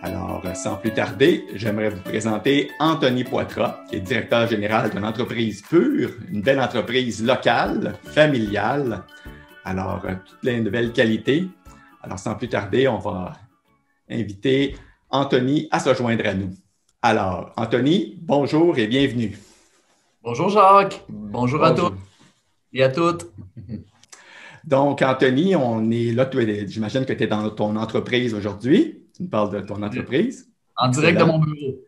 Alors, sans plus tarder, j'aimerais vous présenter Anthony Poitras, qui est directeur général d'une entreprise pure, une belle entreprise locale, familiale. Alors, toutes les nouvelles qualités. Alors, sans plus tarder, on va inviter Anthony à se joindre à nous. Alors, Anthony, bonjour et bienvenue. Bonjour Jacques, bonjour à tous Bonjour. et à toutes. Donc, Anthony, on est là, j'imagine que tu es dans ton entreprise aujourd'hui. Tu me parles de ton entreprise. En direct de Excellent. mon bureau.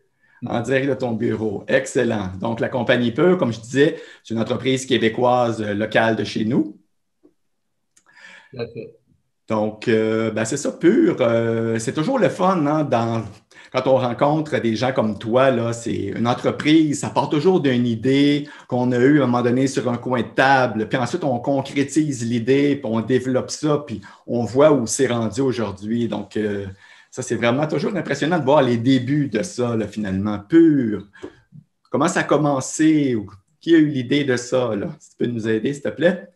En direct de ton bureau. Excellent. Donc, la compagnie Pure, comme je disais, c'est une entreprise québécoise locale de chez nous. Tout à fait. Donc, c'est ça, Pure. C'est toujours le fun, hein, quand on rencontre des gens comme toi, là, c'est une entreprise, ça part toujours d'une idée qu'on a eue à un moment donné sur un coin de table, puis ensuite on concrétise l'idée, puis on développe ça, puis on voit où c'est rendu aujourd'hui. Donc, ça, c'est vraiment toujours impressionnant de voir les débuts de ça, là, finalement, Pure. Comment ça a commencé? Qui a eu l'idée de ça, là? Si tu peux nous aider, s'il te plaît?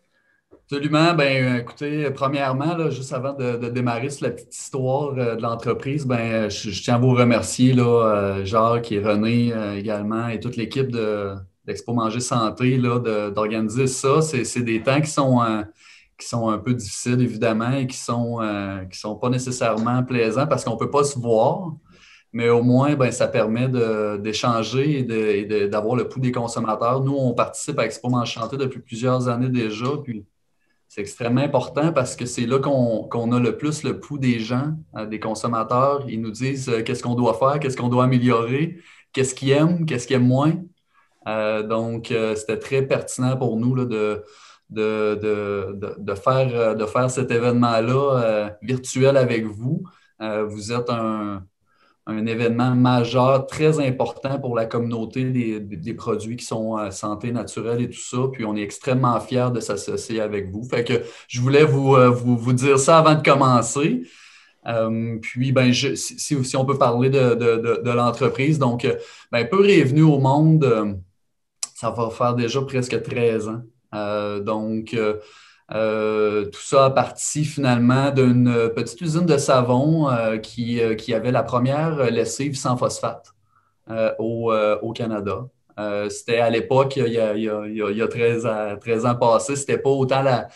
Absolument. Écoutez, premièrement, là, juste avant de démarrer sur la petite histoire de l'entreprise, je tiens à vous remercier, là, Jacques et René également, et toute l'équipe d'Expo Manger Santé là, d'organiser ça. C'est des temps qui sont un peu difficiles, évidemment, et qui sont pas nécessairement plaisants parce qu'on ne peut pas se voir. Mais au moins, ça permet d'échanger d'avoir le pouls des consommateurs. Nous, on participe à Expo Manger Santé depuis plusieurs années déjà, puis c'est extrêmement important parce que c'est là qu'on a le plus le pouls des gens, des consommateurs. Ils nous disent qu'est-ce qu'on doit faire, qu'est-ce qu'on doit améliorer, qu'est-ce qu'ils aiment moins. C'était très pertinent pour nous là, de faire cet événement-là virtuel avec vous. Vous êtes un événement majeur, très important pour la communauté des produits qui sont santé naturelle et tout ça. Puis on est extrêmement fiers de s'associer avec vous. Fait que je voulais vous dire ça avant de commencer. Si on peut parler de l'entreprise, donc, Peur est venu au monde, ça va faire déjà presque 13 ans. Tout ça a parti finalement d'une petite usine de savon qui avait la première lessive sans phosphate au Canada. C'était à l'époque, il y a 13 ans passés, c'était pas autant la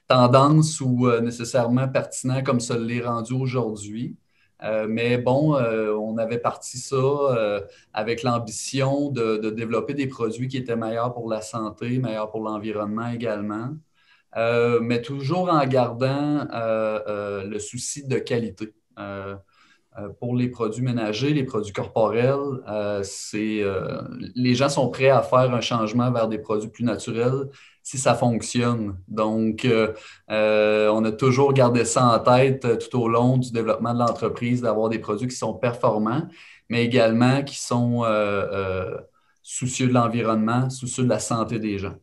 tendance ou nécessairement pertinent comme ça l'est rendu aujourd'hui. On avait parti ça avec l'ambition de développer des produits qui étaient meilleurs pour la santé, meilleurs pour l'environnement également, mais toujours en gardant le souci de qualité. Pour les produits ménagers, les produits corporels, les gens sont prêts à faire un changement vers des produits plus naturels si ça fonctionne. On a toujours gardé ça en tête tout au long du développement de l'entreprise, d'avoir des produits qui sont performants, mais également qui sont soucieux de l'environnement, soucieux de la santé des gens.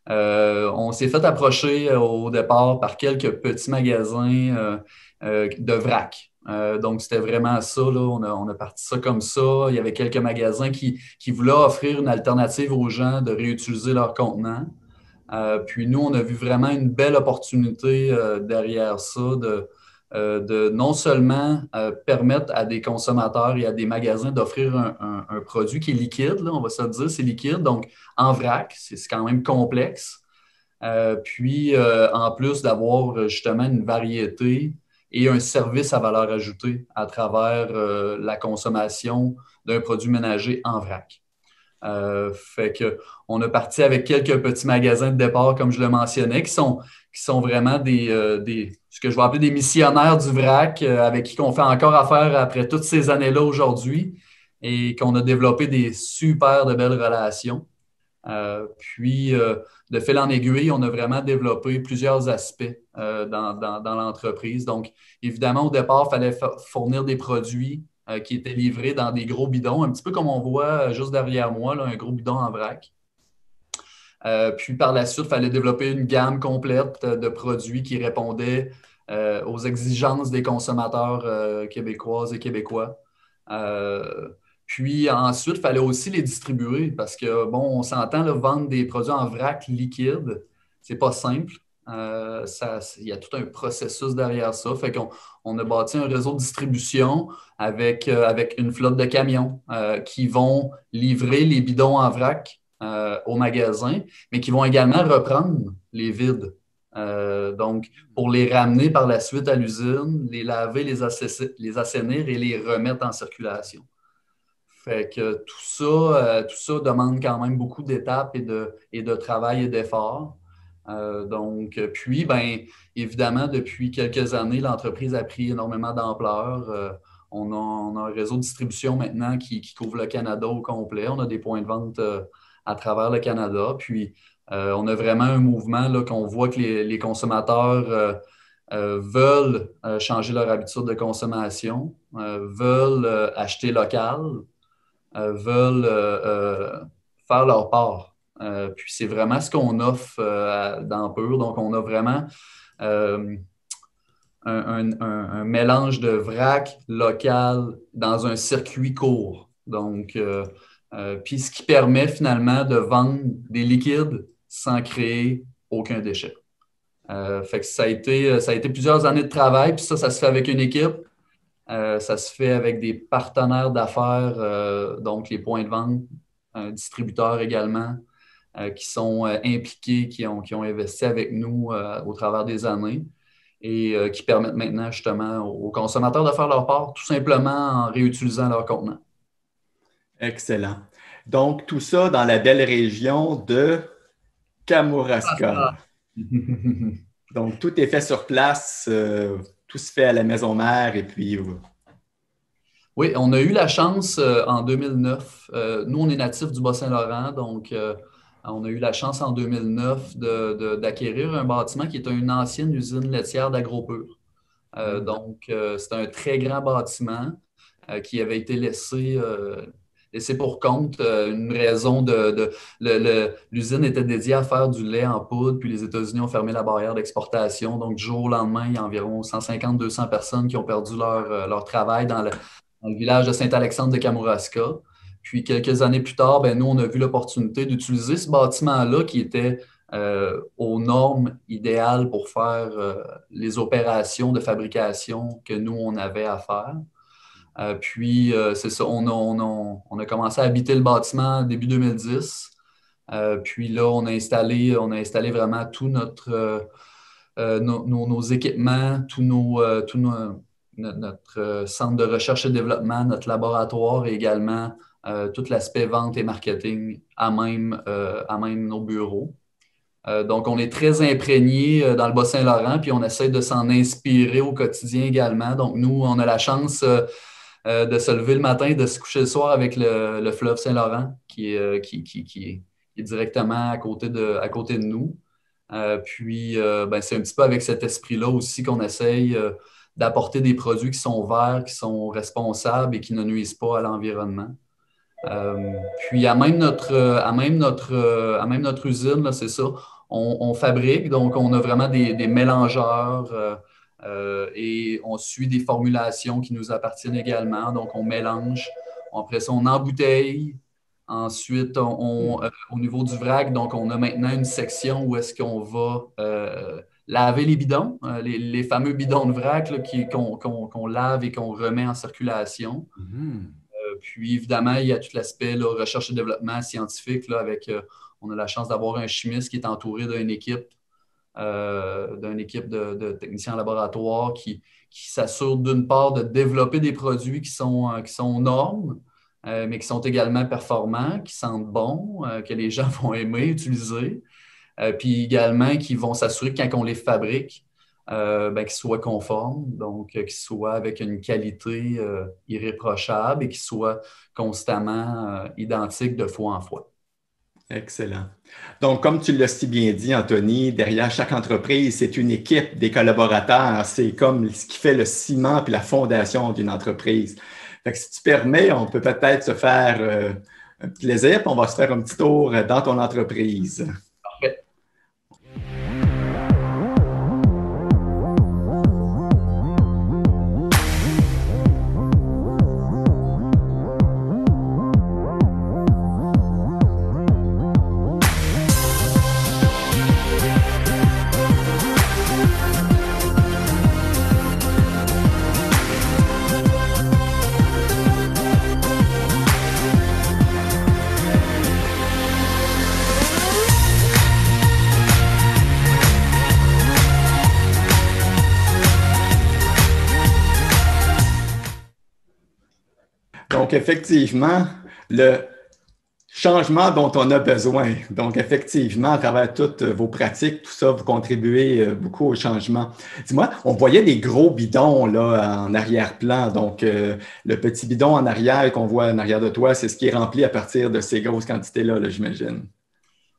On s'est fait approcher au départ par quelques petits magasins de vrac. C'était vraiment ça, là. On a parti ça comme ça. Il y avait quelques magasins qui voulaient offrir une alternative aux gens de réutiliser leurs contenants. Puis nous, on a vu vraiment une belle opportunité derrière ça de non seulement permettre à des consommateurs et à des magasins d'offrir un produit qui est liquide, là, on va se le dire, c'est liquide, donc en vrac, c'est quand même complexe. En plus d'avoir justement une variété et un service à valeur ajoutée à travers la consommation d'un produit ménager en vrac. On a parti avec quelques petits magasins de départ, comme je le mentionnais, qui sont vraiment ce que je vais appeler des missionnaires du vrac, avec qui on fait encore affaire après toutes ces années-là aujourd'hui et qu'on a développé des super de belles relations. De fil en aiguille, on a vraiment développé plusieurs aspects dans l'entreprise. Donc, évidemment, au départ, il fallait fournir des produits qui étaient livrés dans des gros bidons, un petit peu comme on voit juste derrière moi, là, un gros bidon en vrac. Puis par la suite, il fallait développer une gamme complète de produits qui répondaient aux exigences des consommateurs québécoises et québécois. Puis ensuite, il fallait aussi les distribuer parce que, bon, on s'entend, là, vendre des produits en vrac liquide, c'est pas simple. Il y a tout un processus derrière ça. Fait qu'on a bâti un réseau de distribution avec une flotte de camions qui vont livrer les bidons en vrac au magasin, mais qui vont également reprendre les vides. Donc, pour les ramener par la suite à l'usine, les laver, les assainir et les remettre en circulation. Fait que tout ça demande quand même beaucoup d'étapes et de travail et d'efforts. Puis, ben, évidemment, depuis quelques années, l'entreprise a pris énormément d'ampleur. On a un réseau de distribution maintenant qui couvre le Canada au complet. On a des points de vente à travers le Canada. Puis, on a vraiment un mouvement là, qu'on voit que les consommateurs veulent changer leur habitude de consommation, veulent acheter local, veulent faire leur part. Puis c'est vraiment ce qu'on offre dans Pur. Donc, on a vraiment un mélange de vrac local dans un circuit court. Donc, puis ce qui permet finalement de vendre des liquides sans créer aucun déchet. Fait que ça a été plusieurs années de travail, puis ça se fait avec une équipe. Ça se fait avec des partenaires d'affaires, donc les points de vente, distributeurs également, qui sont impliqués, qui ont investi avec nous au travers des années et qui permettent maintenant justement aux consommateurs de faire leur part tout simplement en réutilisant leur contenant. Excellent. Donc, tout ça dans la belle région de Kamouraska. Donc, tout est fait sur place, tout se fait à la maison mère et puis... Oui, on a eu la chance en 2009. Nous, on est natifs du Bas-Saint-Laurent, donc on a eu la chance en 2009 d'acquérir un bâtiment qui est une ancienne usine laitière d'Agropur. Donc, c'est un très grand bâtiment qui avait été laissé pour compte. Une raison l'usine était dédiée à faire du lait en poudre, puis les États-Unis ont fermé la barrière d'exportation. Donc, du jour au lendemain, il y a environ 150-200 personnes qui ont perdu leur travail dans le village de Saint-Alexandre de Kamouraska. Puis, quelques années plus tard, ben, nous, on a vu l'opportunité d'utiliser ce bâtiment-là qui était aux normes idéales pour faire les opérations de fabrication que nous, on avait à faire. Puis, c'est ça, on a commencé à habiter le bâtiment début 2010. Puis là, on a installé vraiment tout nos équipements, notre centre de recherche et développement, notre laboratoire et également tout l'aspect vente et marketing à même nos bureaux. Donc, on est très imprégné dans le Bas-Saint-Laurent, puis on essaie de s'en inspirer au quotidien également. Donc, nous, on a la chance de se lever le matin et de se coucher le soir avec le fleuve Saint-Laurent qui est directement à côté de nous. Puis, ben, c'est un petit peu avec cet esprit-là aussi qu'on essaye d'apporter des produits qui sont verts, qui sont responsables et qui ne nuisent pas à l'environnement. Puis, à même notre usine, là, c'est ça, on fabrique, donc on a vraiment des mélangeurs et on suit des formulations qui nous appartiennent également. Donc, on mélange, après ça, on embouteille. Ensuite, au niveau du vrac, donc on a maintenant une section où est-ce qu'on va laver les bidons, les fameux bidons de vrac là, qu'on lave et qu'on remet en circulation. Puis, évidemment, il y a tout l'aspect là, recherche et développement scientifique là, on a la chance d'avoir un chimiste qui est entouré d'une équipe de techniciens en laboratoire qui s'assure d'une part de développer des produits qui sont aux normes, mais qui sont également performants, qui sentent bon, que les gens vont aimer utiliser. Puis également qui vont s'assurer que quand on les fabrique, qu'ils soient conformes, donc qu'ils soient avec une qualité irréprochable et qu'ils soient constamment identiques de fois en fois. Excellent. Donc, comme tu l'as si bien dit, Anthony, derrière chaque entreprise, c'est une équipe, des collaborateurs. C'est comme ce qui fait le ciment et la fondation d'une entreprise. Fait que si tu permets, on peut peut-être se faire un petit plaisir, puis on va se faire un petit tour dans ton entreprise. Parfait. Donc, effectivement, le changement dont on a besoin. Donc, effectivement, à travers toutes vos pratiques, tout ça, vous contribuez beaucoup au changement. Dis-moi, on voyait des gros bidons là en arrière-plan. Donc, le petit bidon en arrière qu'on voit en arrière de toi, c'est ce qui est rempli à partir de ces grosses quantités-là, là, j'imagine.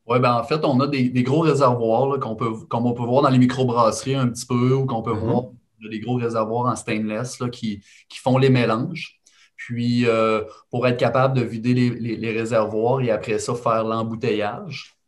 Oui, ben en fait, on a des gros réservoirs là, comme on peut voir dans les microbrasseries un petit peu, ou qu'on peut voir Mhm. des gros réservoirs en stainless là, qui font les mélanges. Puis, pour être capable de vider les réservoirs et après ça, faire l'embouteillage,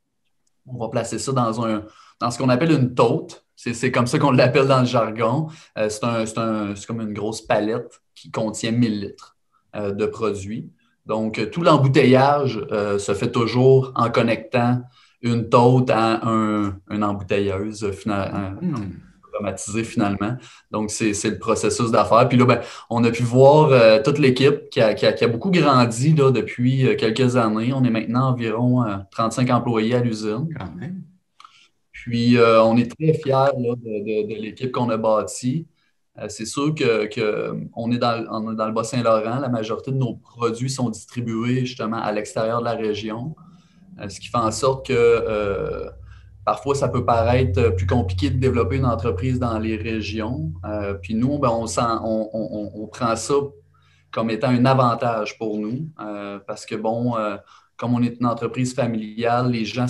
on va placer ça dans ce qu'on appelle une tote. C'est comme ça qu'on l'appelle dans le jargon. C'est comme une grosse palette qui contient 1000 litres de produits. Donc, tout l'embouteillage se fait toujours en connectant une tote à une embouteilleuse Hmm. automatisée finalement. Donc, c'est le processus d'affaires. Puis là, ben, on a pu voir toute l'équipe qui a beaucoup grandi là, depuis quelques années. On est maintenant environ 35 employés à l'usine. Quand même. Puis, on est très fiers là, de l'équipe qu'on a bâtie. C'est sûr on est on est dans le Bas-Saint-Laurent. La majorité de nos produits sont distribués justement à l'extérieur de la région, ce qui fait en sorte que parfois, ça peut paraître plus compliqué de développer une entreprise dans les régions. Puis nous, ben, on prend ça comme étant un avantage pour nous parce que, bon, comme on est une entreprise familiale, les gens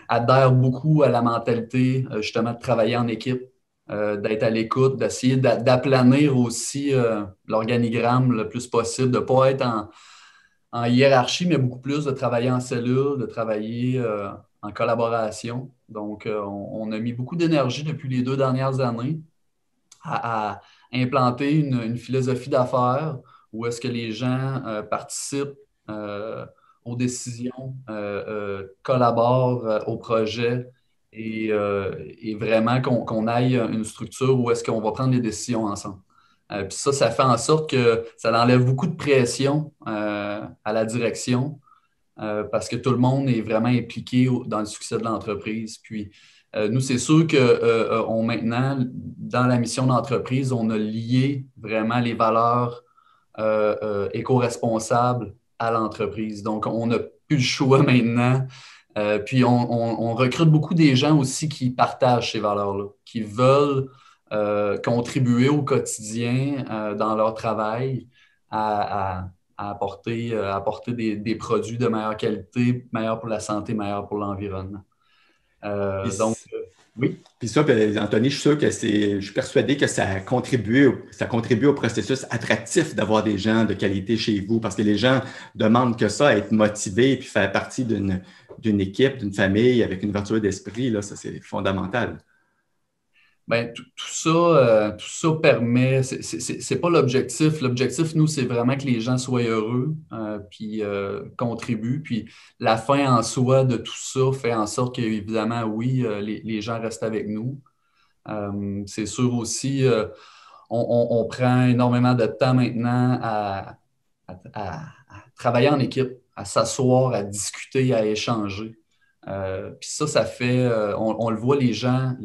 adhèrent beaucoup à la mentalité, justement, de travailler en équipe, d'être à l'écoute, d'essayer d'aplanir aussi l'organigramme le plus possible, de ne pas être en hiérarchie, mais beaucoup plus de travailler en cellule, de travailler en collaboration. Donc, on a mis beaucoup d'énergie depuis les 2 dernières années à implanter une philosophie d'affaires où est-ce que les gens participent euh, aux décisions, collaborent au projet et vraiment qu'on aille une structure où est-ce qu'on va prendre les décisions ensemble. Puis ça fait en sorte que ça enlève beaucoup de pression à la direction parce que tout le monde est vraiment impliqué dans le succès de l'entreprise. Puis, nous, c'est sûr que maintenant, dans la mission d'entreprise, on a lié vraiment les valeurs éco-responsables à l'entreprise. Donc, on n'a plus le choix maintenant. Puis, on recrute beaucoup des gens aussi qui partagent ces valeurs-là, qui veulent contribuer au quotidien dans leur travail à apporter des produits de meilleure qualité, meilleurs pour la santé, meilleurs pour l'environnement. Donc, Puis, oui. puis ça, ben, Anthony, je suis sûr que je suis persuadé que ça contribue au processus attractif d'avoir des gens de qualité chez vous parce que les gens demandent que ça, être motivés puis faire partie d'une équipe, d'une famille avec une ouverture d'esprit, là, ça, c'est fondamental. Ben, tout ça permet, c'est pas l'objectif. L'objectif, nous, c'est vraiment que les gens soient heureux, puis contribuent. Puis la fin en soi de tout ça fait en sorte qu'évidemment, oui, les gens restent avec nous. C'est sûr aussi, on prend énormément de temps maintenant à travailler en équipe, à s'asseoir, à discuter, à échanger. Puis ça fait, on le voit, les gens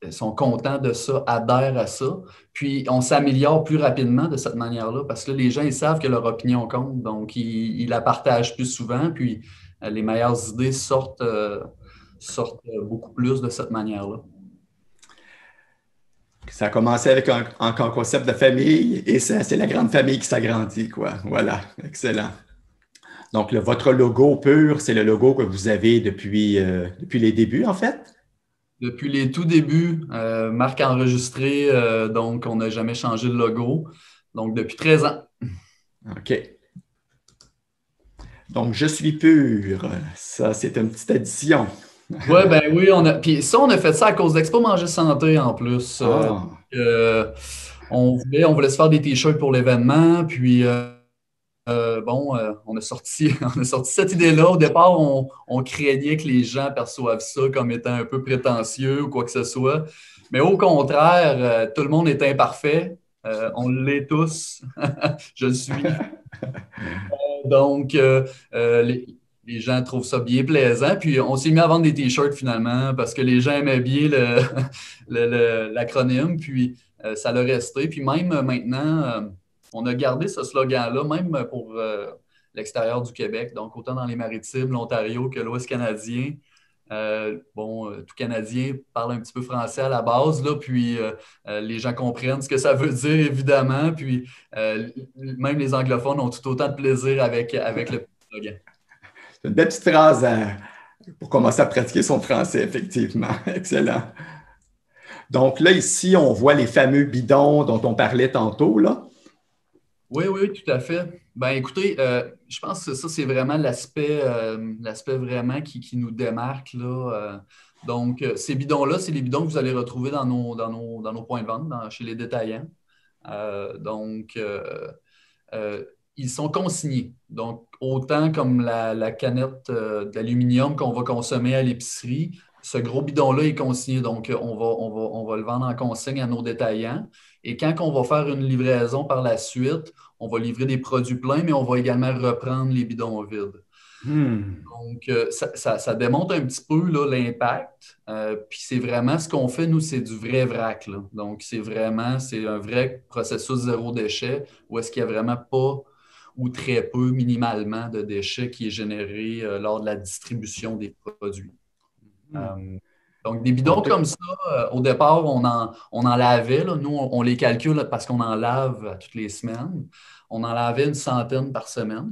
sont contents de ça, adhèrent à ça. Puis on s'améliore plus rapidement de cette manière-là parce que les gens, ils savent que leur opinion compte, donc ils la partagent plus souvent, puis les meilleures idées sortent beaucoup plus de cette manière-là. Ça a commencé avec un concept de famille et ça, c'est la grande famille qui s'agrandit, quoi. Voilà, excellent. Donc, votre logo pur, c'est le logo que vous avez depuis les débuts, en fait? Depuis les tout débuts, marque enregistrée, donc on n'a jamais changé de logo. Donc depuis 13 ans. OK. Donc, je suis pur. Ça, c'est une petite addition. Ouais, ben oui, puis ça, on a fait ça à cause d'Expo Manger Santé en plus. Ah, Euh, on voulait se faire des t-shirts pour l'événement, puis bon, on a sorti, on a sorti cette idée-là. Au départ, on craignait que les gens perçoivent ça comme étant un peu prétentieux ou quoi que ce soit. Mais au contraire, tout le monde est imparfait. On l'est tous. Je le suis. Donc, les gens trouvent ça bien plaisant. Puis, on s'est mis à vendre des t-shirts finalement parce que les gens aimaient bien l'acronyme. Puis, ça l'a resté. Puis, même maintenant, on a gardé ce slogan-là, même pour l'extérieur du Québec, donc autant dans les Maritimes, l'Ontario que l'Ouest canadien. Tout Canadien parle un petit peu français à la base, là, puis les gens comprennent ce que ça veut dire, évidemment, puis même les anglophones ont tout autant de plaisir avec le slogan. C'est une belle petite phrase pour commencer à pratiquer son français, effectivement. Excellent. Donc là, ici, on voit les fameux bidons dont on parlait tantôt, là. Oui, oui, tout à fait. Ben, écoutez, je pense que ça, c'est vraiment l'aspect vraiment qui nous démarque, là. Donc, ces bidons-là, c'est les bidons que vous allez retrouver dans nos points de vente, chez les détaillants. Donc, ils sont consignés. Donc, autant comme la canette d'aluminium qu'on va consommer à l'épicerie, ce gros bidon-là est consigné. Donc, on va le vendre en consigne à nos détaillants. Et quand on va faire une livraison par la suite, on va livrer des produits pleins, mais on va également reprendre les bidons vides. Donc, ça démontre un petit peu là, l'impact. Puis c'est vraiment ce qu'on fait, nous, c'est du vrai vrac, là. Donc, c'est un vrai processus zéro déchet où est-ce qu'il n'y a vraiment pas ou très peu, minimalement, de déchets qui est généré lors de la distribution des produits. Donc, des bidons comme ça, au départ, on en lavait, là. Nous, on les calcule parce qu'on en lave toutes les semaines. On en lavait une centaine par semaine.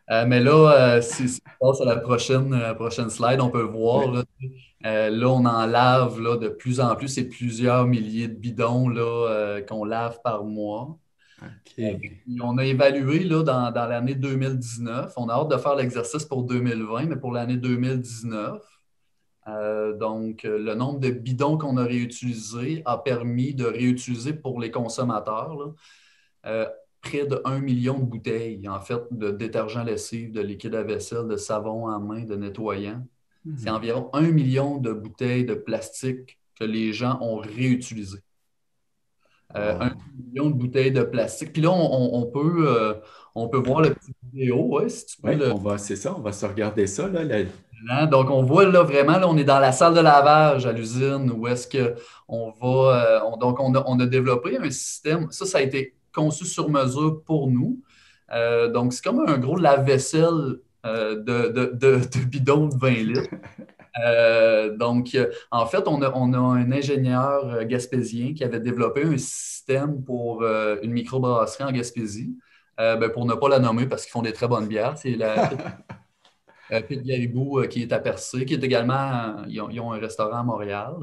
Mais là, si on passe à la prochaine slide, on peut voir, Oui. là, on en lave là, de plus en plus. C'est plusieurs milliers de bidons là, qu'on lave par mois. OK. Puis on a évalué là, dans l'année 2019. On a hâte de faire l'exercice pour 2020, mais pour l'année 2019, donc le nombre de bidons qu'on a réutilisés a permis de réutiliser pour les consommateurs là, près de 1 million de bouteilles, en fait, de détergent lessive, de liquide à vaisselle, de savon à main, de nettoyant. C'est environ 1 million de bouteilles de plastique que les gens ont réutilisées. 1 million de bouteilles de plastique. Puis là, on peut voir le petit vidéo, ouais, si tu peux Oui, le. c'est ça, on va se regarder ça, là. Donc, on voit là vraiment, là, on est dans la salle de lavage à l'usine où est-ce qu'on va. Donc, on a développé un système. Ça a été conçu sur mesure pour nous. Donc, c'est comme un gros lave-vaisselle de bidon de 20 litres. Donc, en fait, on a un ingénieur gaspésien qui avait développé un système pour une microbrasserie en Gaspésie. Pour ne pas la nommer parce qu'ils font des très bonnes bières. C'est la Pete Garibou qui est à Percé, qui est également, ils ont un restaurant à Montréal.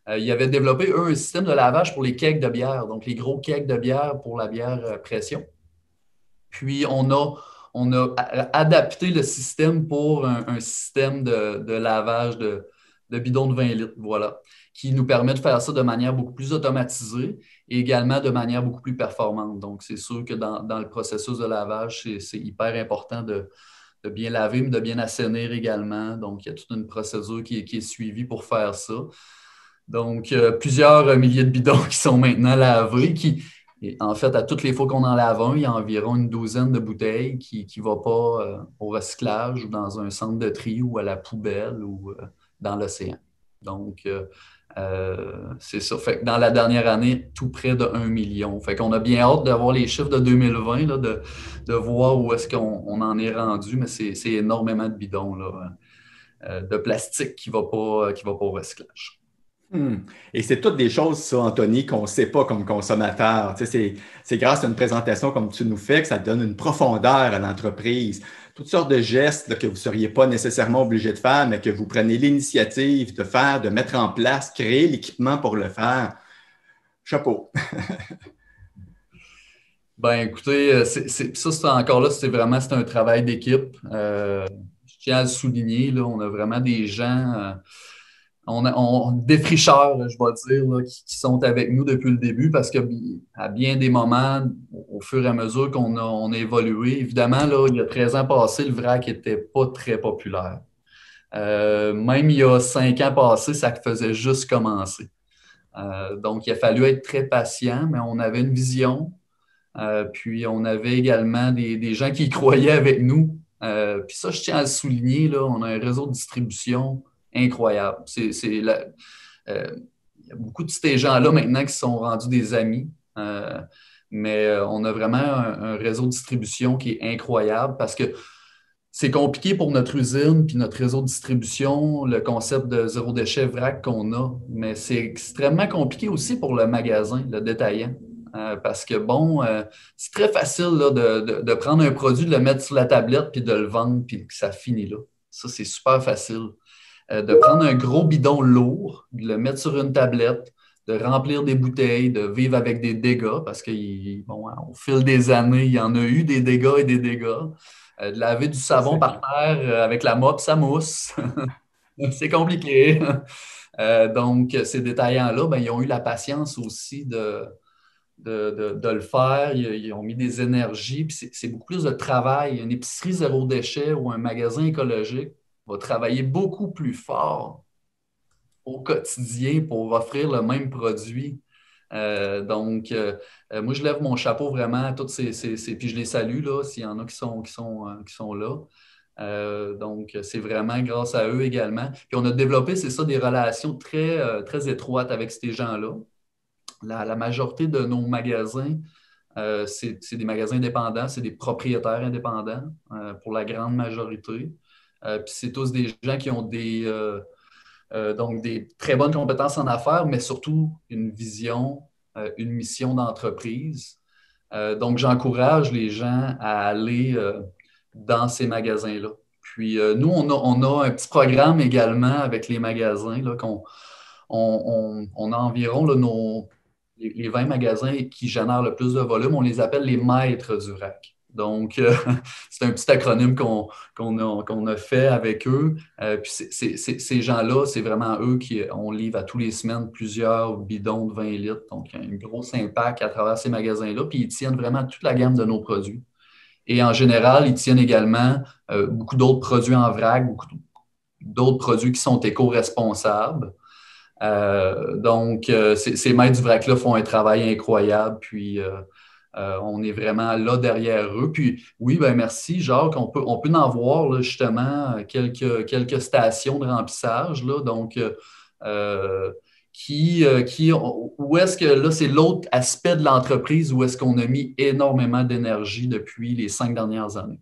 Ils avaient développé, eux, un système de lavage pour les kegs de bière, donc les gros kegs de bière pour la bière pression. Puis, on a adapté le système pour un système de lavage de bidons de 20 litres, voilà, qui nous permet de faire ça de manière beaucoup plus automatisée et également de manière beaucoup plus performante. Donc, c'est sûr que dans le processus de lavage, c'est hyper important de bien laver, mais de bien assainir également. Donc, il y a toute une procédure qui est suivie pour faire ça. Donc, plusieurs milliers de bidons qui sont maintenant lavés, et en fait, à toutes les fois qu'on en lave un, il y a environ une douzaine de bouteilles qui ne vont pas au recyclage ou dans un centre de tri ou à la poubelle ou dans l'océan. Donc, c'est ça. Fait que dans la dernière année, tout près de 1 million. Fait qu'on a bien hâte d'avoir les chiffres de 2020, là, de voir où est-ce qu'on en est rendu, mais c'est énormément de bidons là, de plastique qui ne va pas au recyclage. Et c'est toutes des choses, ça, Anthony, qu'on ne sait pas comme consommateur. Tu sais, c'est grâce à une présentation comme tu nous fais que ça donne une profondeur à l'entreprise. Toutes sortes de gestes là, que vous ne seriez pas nécessairement obligé de faire, mais que vous prenez l'initiative de faire, de mettre en place, créer l'équipement pour le faire. Chapeau. Ben, écoutez, ça, c'est encore là, c'est un travail d'équipe. Je tiens à le souligner, là, on a vraiment des gens, défricheurs, là, je vais dire, là, qui sont avec nous depuis le début parce que à bien des moments, au fur et à mesure on a évolué, évidemment, là, il y a 13 ans passés, le vrac n'était pas très populaire. Même il y a 5 ans passés, ça faisait juste commencer. Donc, il a fallu être très patient, mais on avait une vision. Puis on avait également des gens qui y croyaient avec nous. Puis ça, je tiens à le souligner, là, on a un réseau de distribution incroyable. Il y a beaucoup de ces gens-là maintenant qui sont rendus des amis. Mais on a vraiment un réseau de distribution qui est incroyable parce que c'est compliqué pour notre usine puis notre réseau de distribution, le concept de zéro déchet vrac qu'on a, mais c'est extrêmement compliqué aussi pour le magasin, le détaillant. Parce que, bon, c'est très facile là, de prendre un produit, de le mettre sur la tablette puis de le vendre puis que ça finit là. Ça, c'est super facile. De prendre un gros bidon lourd, de le mettre sur une tablette, de remplir des bouteilles, de vivre avec des dégâts, parce que bon, au fil des années, il y en a eu des dégâts et des dégâts. De laver du savon par terre avec la mop, ça mousse. C'est compliqué. Donc, ces détaillants-là, ben, ils ont eu la patience aussi de le faire. Ils ont mis des énergies, puis c'est beaucoup plus de travail. Une épicerie zéro déchet ou un magasin écologique va travailler beaucoup plus fort au quotidien pour offrir le même produit. Moi, je lève mon chapeau vraiment à toutes puis je les salue, là, s'il y en a qui sont là. Donc, c'est vraiment grâce à eux également. Puis on a développé, c'est ça, des relations très étroites avec ces gens-là. La majorité de nos magasins, c'est des magasins indépendants, c'est des propriétaires indépendants pour la grande majorité. Puis c'est tous des gens qui ont donc des très bonnes compétences en affaires, mais surtout une vision, une mission d'entreprise. Donc, j'encourage les gens à aller dans ces magasins-là. Puis, nous, on a un petit programme également avec les magasins, là, on a environ là, les 20 magasins qui génèrent le plus de volume, on les appelle les maîtres du RAC. Donc, c'est un petit acronyme qu'on a fait avec eux. Puis ces gens-là, c'est vraiment eux on livre à tous les semaines plusieurs bidons de 20 litres. Donc, il y a un gros impact à travers ces magasins-là. Puis, ils tiennent vraiment toute la gamme de nos produits. Et en général, ils tiennent également beaucoup d'autres produits en vrac, beaucoup d'autres produits qui sont éco-responsables. Ces maîtres du vrac-là font un travail incroyable, puis on est vraiment là derrière eux. Puis oui, ben merci, Jacques. On peut en voir là, justement quelques stations de remplissage. Là, donc, où est-ce que là, c'est l'autre aspect de l'entreprise où est-ce qu'on a mis énormément d'énergie depuis les 5 dernières années.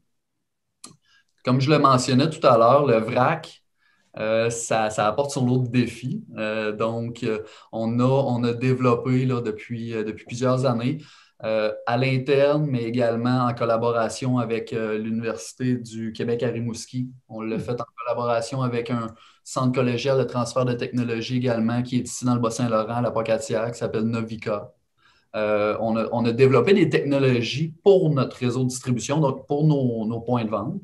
Comme je le mentionnais tout à l'heure, le vrac, ça apporte son lot de défis. On a développé là, depuis plusieurs années à l'interne, mais également en collaboration avec l'Université du Québec à Rimouski. On l'a fait en collaboration avec un centre collégial de transfert de technologie également qui est ici dans le Bas-Saint-Laurent, à la Pocatière, qui s'appelle Novica. On a développé des technologies pour notre réseau de distribution, donc pour nos points de vente.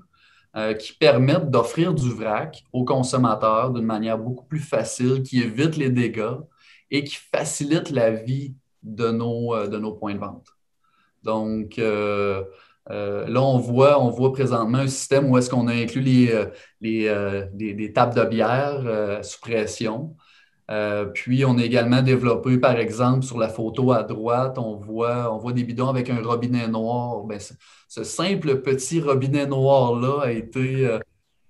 Qui permettent d'offrir du vrac aux consommateurs d'une manière beaucoup plus facile, qui évite les dégâts et qui facilite la vie de nos points de vente. Donc, là, on voit présentement un système où est-ce qu'on a inclus des tables de bière sous pression. Puis, on a également développé, par exemple, sur la photo à droite, on voit des bidons avec un robinet noir. Bien, ce simple petit robinet noir-là a été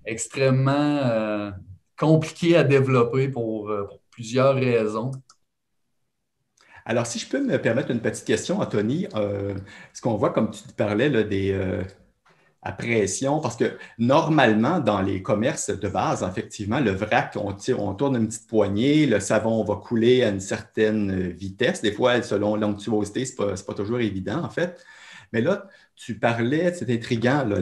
extrêmement compliqué à développer pour plusieurs raisons. Alors, si je peux me permettre une petite question, Anthony, ce qu'on voit, comme tu parlais, là, à pression, parce que normalement, dans les commerces de base, effectivement, le vrac, on tourne une petite poignée, le savon va couler à une certaine vitesse. Des fois, selon l'onctuosité, ce n'est pas toujours évident, en fait. Mais là, tu parlais, c'est intriguant, là,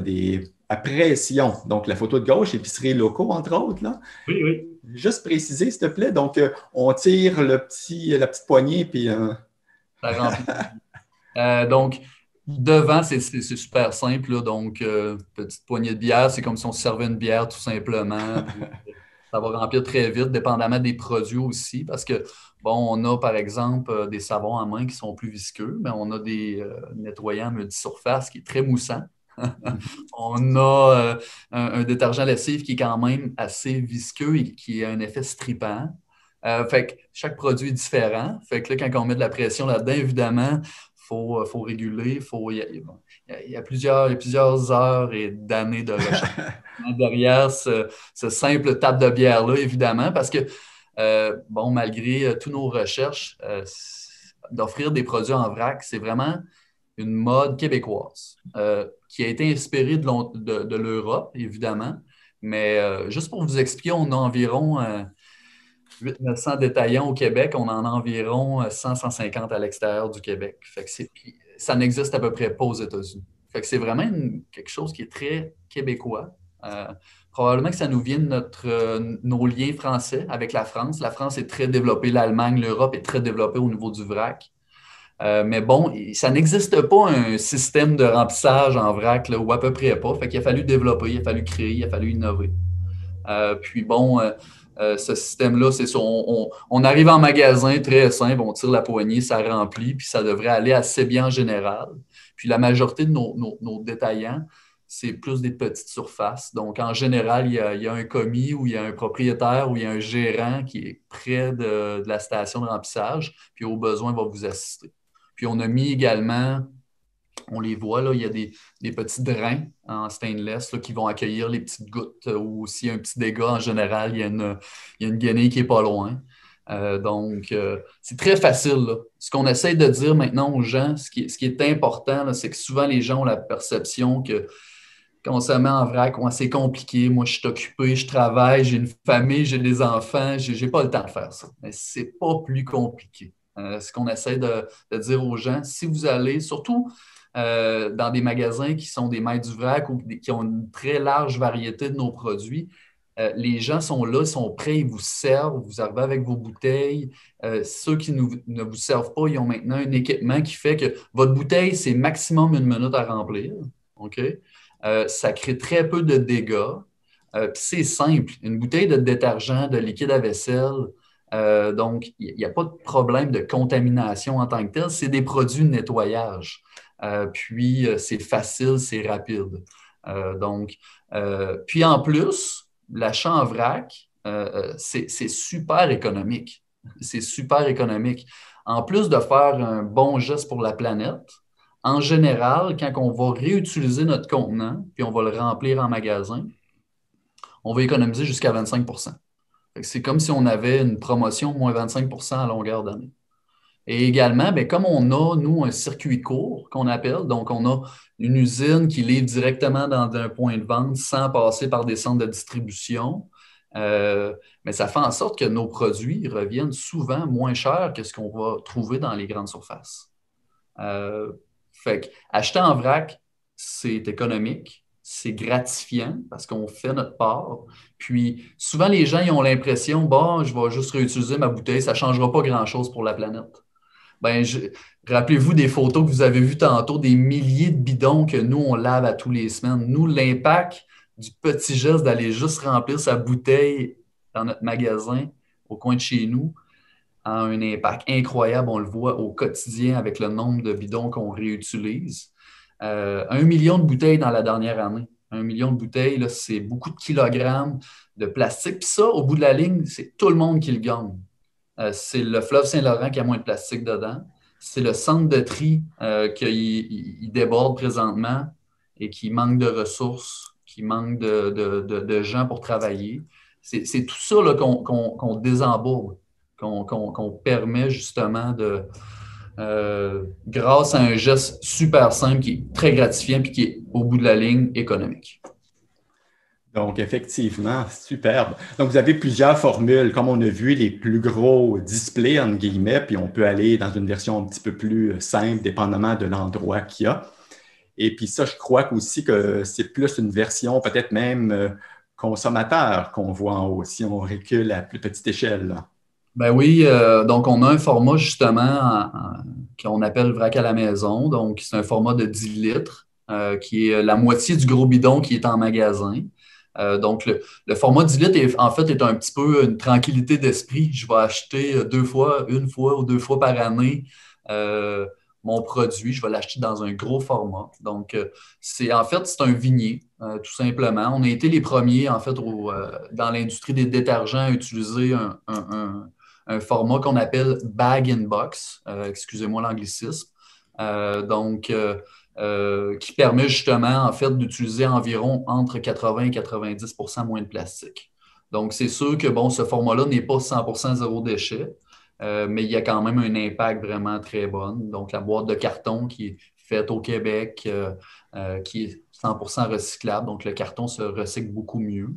à pression. Donc, la photo de gauche, épicerie locaux, entre autres, là. Oui, oui. Juste préciser, s'il te plaît. Donc, on tire la petite poignée, puis... Ça remplit. Donc, devant, c'est super simple. Là. Donc, petite poignée de bière, c'est comme si on se servait une bière, tout simplement. Puis, ça va remplir très vite, dépendamment des produits aussi. Parce que, bon, on a, par exemple, des savons à main qui sont plus visqueux, mais on a des nettoyants multisurface qui est très moussant. On a un détergent lessive qui est quand même assez visqueux et qui a un effet strippant. Fait que chaque produit est différent. Fait que là, quand on met de la pression là-dedans, évidemment, faut réguler. Il y a plusieurs heures et d'années de recherche derrière ce simple tape de bière-là, évidemment, parce que, bon, malgré toutes nos recherches, d'offrir des produits en vrac, c'est vraiment une mode québécoise qui a été inspirée de l'Europe, évidemment. Mais juste pour vous expliquer, on a environ 800-900 détaillants au Québec. On en a environ 100-150 à l'extérieur du Québec. Fait que puis ça n'existe à peu près pas aux États-Unis. Fait que c'est vraiment quelque chose qui est très québécois. Euh, Probablement que ça nous vient de nos liens français avec la France. La France est très développée, l'Allemagne, l'Europe est très développée au niveau du vrac. Mais bon, ça n'existe pas un système de remplissage en vrac, là, ou à peu près pas. Fait qu'il a fallu développer, il a fallu créer, il a fallu innover. Puis bon, ce système-là, c'est ça. On arrive en magasin très simple, on tire la poignée, ça remplit, puis ça devrait aller assez bien en général. Puis la majorité de nos détaillants, c'est plus des petites surfaces. Donc, en général, il y a un commis ou il y a un propriétaire ou il y a un gérant qui est près de la station de remplissage, puis au besoin, va vous assister. Puis on a mis également, on les voit, là, il y a des petits drains en stainless là, qui vont accueillir les petites gouttes ou s'il y a un petit dégât, en général, il y a une guenille qui n'est pas loin. Donc, c'est très facile, là. Ce qu'on essaie de dire maintenant aux gens, ce qui est important, là, c'est que souvent les gens ont la perception que quand on se met en vrac, ouais, c'est compliqué. Moi, je suis occupé, je travaille, j'ai une famille, j'ai des enfants, j'ai pas le temps de faire ça. Mais c'est pas plus compliqué. Ce qu'on essaie de dire aux gens, si vous allez, surtout dans des magasins qui sont des maîtres du vrac ou qui ont une très large variété de nos produits, les gens sont là, ils sont prêts, ils vous servent, vous arrivez avec vos bouteilles. Ceux qui ne vous servent pas, ils ont maintenant un équipement qui fait que votre bouteille, c'est maximum 1 minute à remplir. OK? Ça crée très peu de dégâts. Puis c'est simple. Une bouteille de détergent, de liquide à vaisselle, donc il n'y a pas de problème de contamination en tant que tel. C'est des produits de nettoyage. Puis c'est facile, c'est rapide. Puis en plus, l'achat en vrac, c'est super économique. C'est super économique. En plus de faire un bon geste pour la planète, en général, quand on va réutiliser notre contenant, puis on va le remplir en magasin, on va économiser jusqu'à 25 C'est comme si on avait une promotion moins 25 à longueur d'année. Et également, bien, comme on a, nous, un circuit court qu'on appelle, donc on a une usine qui livre directement dans un point de vente sans passer par des centres de distribution, mais ça fait en sorte que nos produits reviennent souvent moins chers que ce qu'on va trouver dans les grandes surfaces. Fait qu'acheter en vrac, c'est économique, c'est gratifiant parce qu'on fait notre part. Puis souvent, les gens ils ont l'impression, bon, je vais juste réutiliser ma bouteille, ça ne changera pas grand-chose pour la planète. Ben, rappelez-vous des photos que vous avez vues tantôt, des milliers de bidons que nous, on lave à tous les semaines. Nous, l'impact du petit geste d'aller juste remplir sa bouteille dans notre magasin au coin de chez nous, a un impact incroyable. On le voit au quotidien avec le nombre de bidons qu'on réutilise. 1 million de bouteilles dans la dernière année. 1 million de bouteilles, là, c'est beaucoup de kilogrammes de plastique. Puis ça, au bout de la ligne, c'est tout le monde qui le gagne. C'est le fleuve Saint-Laurent qui a moins de plastique dedans. C'est le centre de tri qui déborde présentement et qui manque de ressources, qui manque de gens pour travailler. C'est tout ça là, qu'on désembourbe, qu'on permet justement grâce à un geste super simple qui est très gratifiant et qui est, au bout de la ligne, économique. Donc, effectivement, superbe. Donc, vous avez plusieurs formules, comme on a vu, les plus gros displays, entre guillemets, puis on peut aller dans une version un petit peu plus simple, dépendamment de l'endroit qu'il y a. Et puis ça, je crois aussi que c'est plus une version peut-être même consommateur qu'on voit en haut, si on recule à plus petite échelle, là. Ben oui, donc on a un format justement qu'on appelle vrac à la maison. Donc, c'est un format de 10 litres qui est la moitié du gros bidon qui est en magasin. Donc, le format 10 litres, en fait, est un petit peu une tranquillité d'esprit. Je vais acheter une fois ou 2 fois par année mon produit. Je vais l'acheter dans un gros format. Donc, c'est un vignier, tout simplement. On a été les premiers, en fait, dans l'industrie des détergents à utiliser un format qu'on appelle bag-in-box. Excusez-moi l'anglicisme. Qui permet justement, en fait, d'utiliser environ entre 80 et 90 moins de plastique. Donc, c'est sûr que, bon, ce format-là n'est pas 100 zéro déchet, mais il y a quand même un impact vraiment très bon. Donc, la boîte de carton qui est faite au Québec, qui est 100% recyclable. Donc, le carton se recycle beaucoup mieux.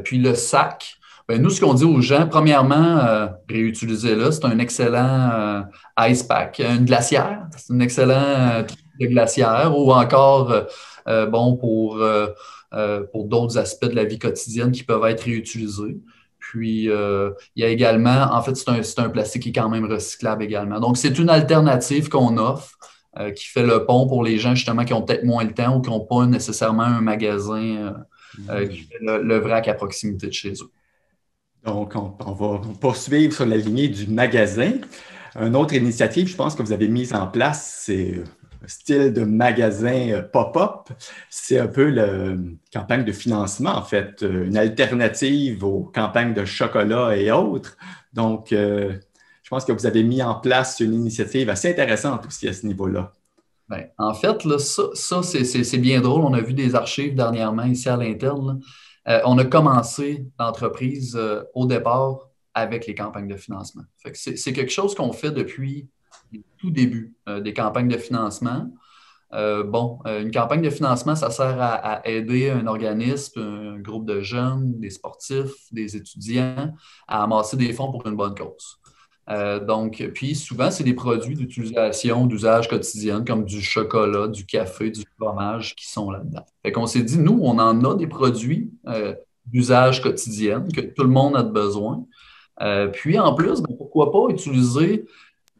Puis le sac, ben, nous, ce qu'on dit aux gens, premièrement, réutilisez-le. C'est un excellent ice pack, une glacière. C'est un excellent truc de glacière ou encore bon pour d'autres aspects de la vie quotidienne qui peuvent être réutilisés. Puis, il y a également, en fait, c'est un plastique qui est quand même recyclable également. Donc, c'est une alternative qu'on offre qui fait le pont pour les gens justement qui ont peut-être moins le temps ou qui n'ont pas nécessairement un magasin qui fait le vrac à proximité de chez eux. Donc, on va poursuivre sur la lignée du magasin. Une autre initiative, je pense que vous avez mise en place, c'est un style de magasin pop-up. C'est un peu la campagne de financement, en fait, une alternative aux campagnes de chocolat et autres. Donc, je pense que vous avez mis en place une initiative assez intéressante aussi à ce niveau-là. Ben, en fait, là, ça c'est bien drôle. On a vu des archives dernièrement ici à l'interne. On a commencé l'entreprise au départ avec les campagnes de financement. Fait que c'est quelque chose qu'on fait depuis le tout début des campagnes de financement. Une campagne de financement, ça sert à aider un organisme, un groupe de jeunes, des sportifs, des étudiants à amasser des fonds pour une bonne cause. Donc, puis souvent, c'est des produits d'utilisation, d'usage quotidien, comme du chocolat, du café, du fromage qui sont là-dedans. Fait qu'on s'est dit, nous, on en a des produits d'usage quotidien que tout le monde a besoin. Puis en plus, ben, pourquoi pas utiliser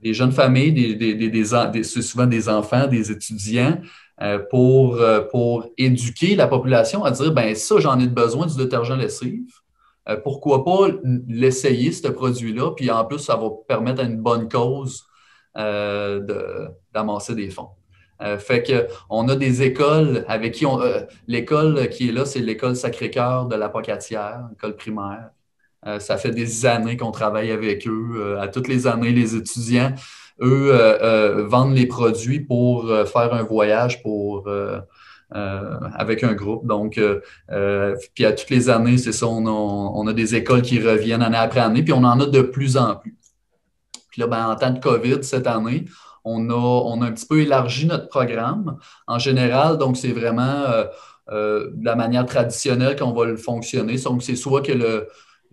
des jeunes familles, c'est souvent des enfants, des étudiants, pour éduquer la population à dire, ben ça, j'en ai besoin du détergent lessive. Pourquoi pas l'essayer, ce produit-là, puis en plus, ça va permettre à une bonne cause d'amasser des fonds. Fait qu'on a des écoles avec qui l'école qui est là, c'est l'école Sacré-Cœur de la Pocatière, école primaire. Ça fait des années qu'on travaille avec eux. À toutes les années, les étudiants, eux, vendent les produits pour faire un voyage avec un groupe. Donc, puis à toutes les années, c'est ça, on a des écoles qui reviennent année après année, puis on en a de plus en plus. Puis là, ben, en temps de COVID, cette année, on a un petit peu élargi notre programme. En général, donc, c'est vraiment de la manière traditionnelle qu'on va le fonctionner. Donc, c'est soit que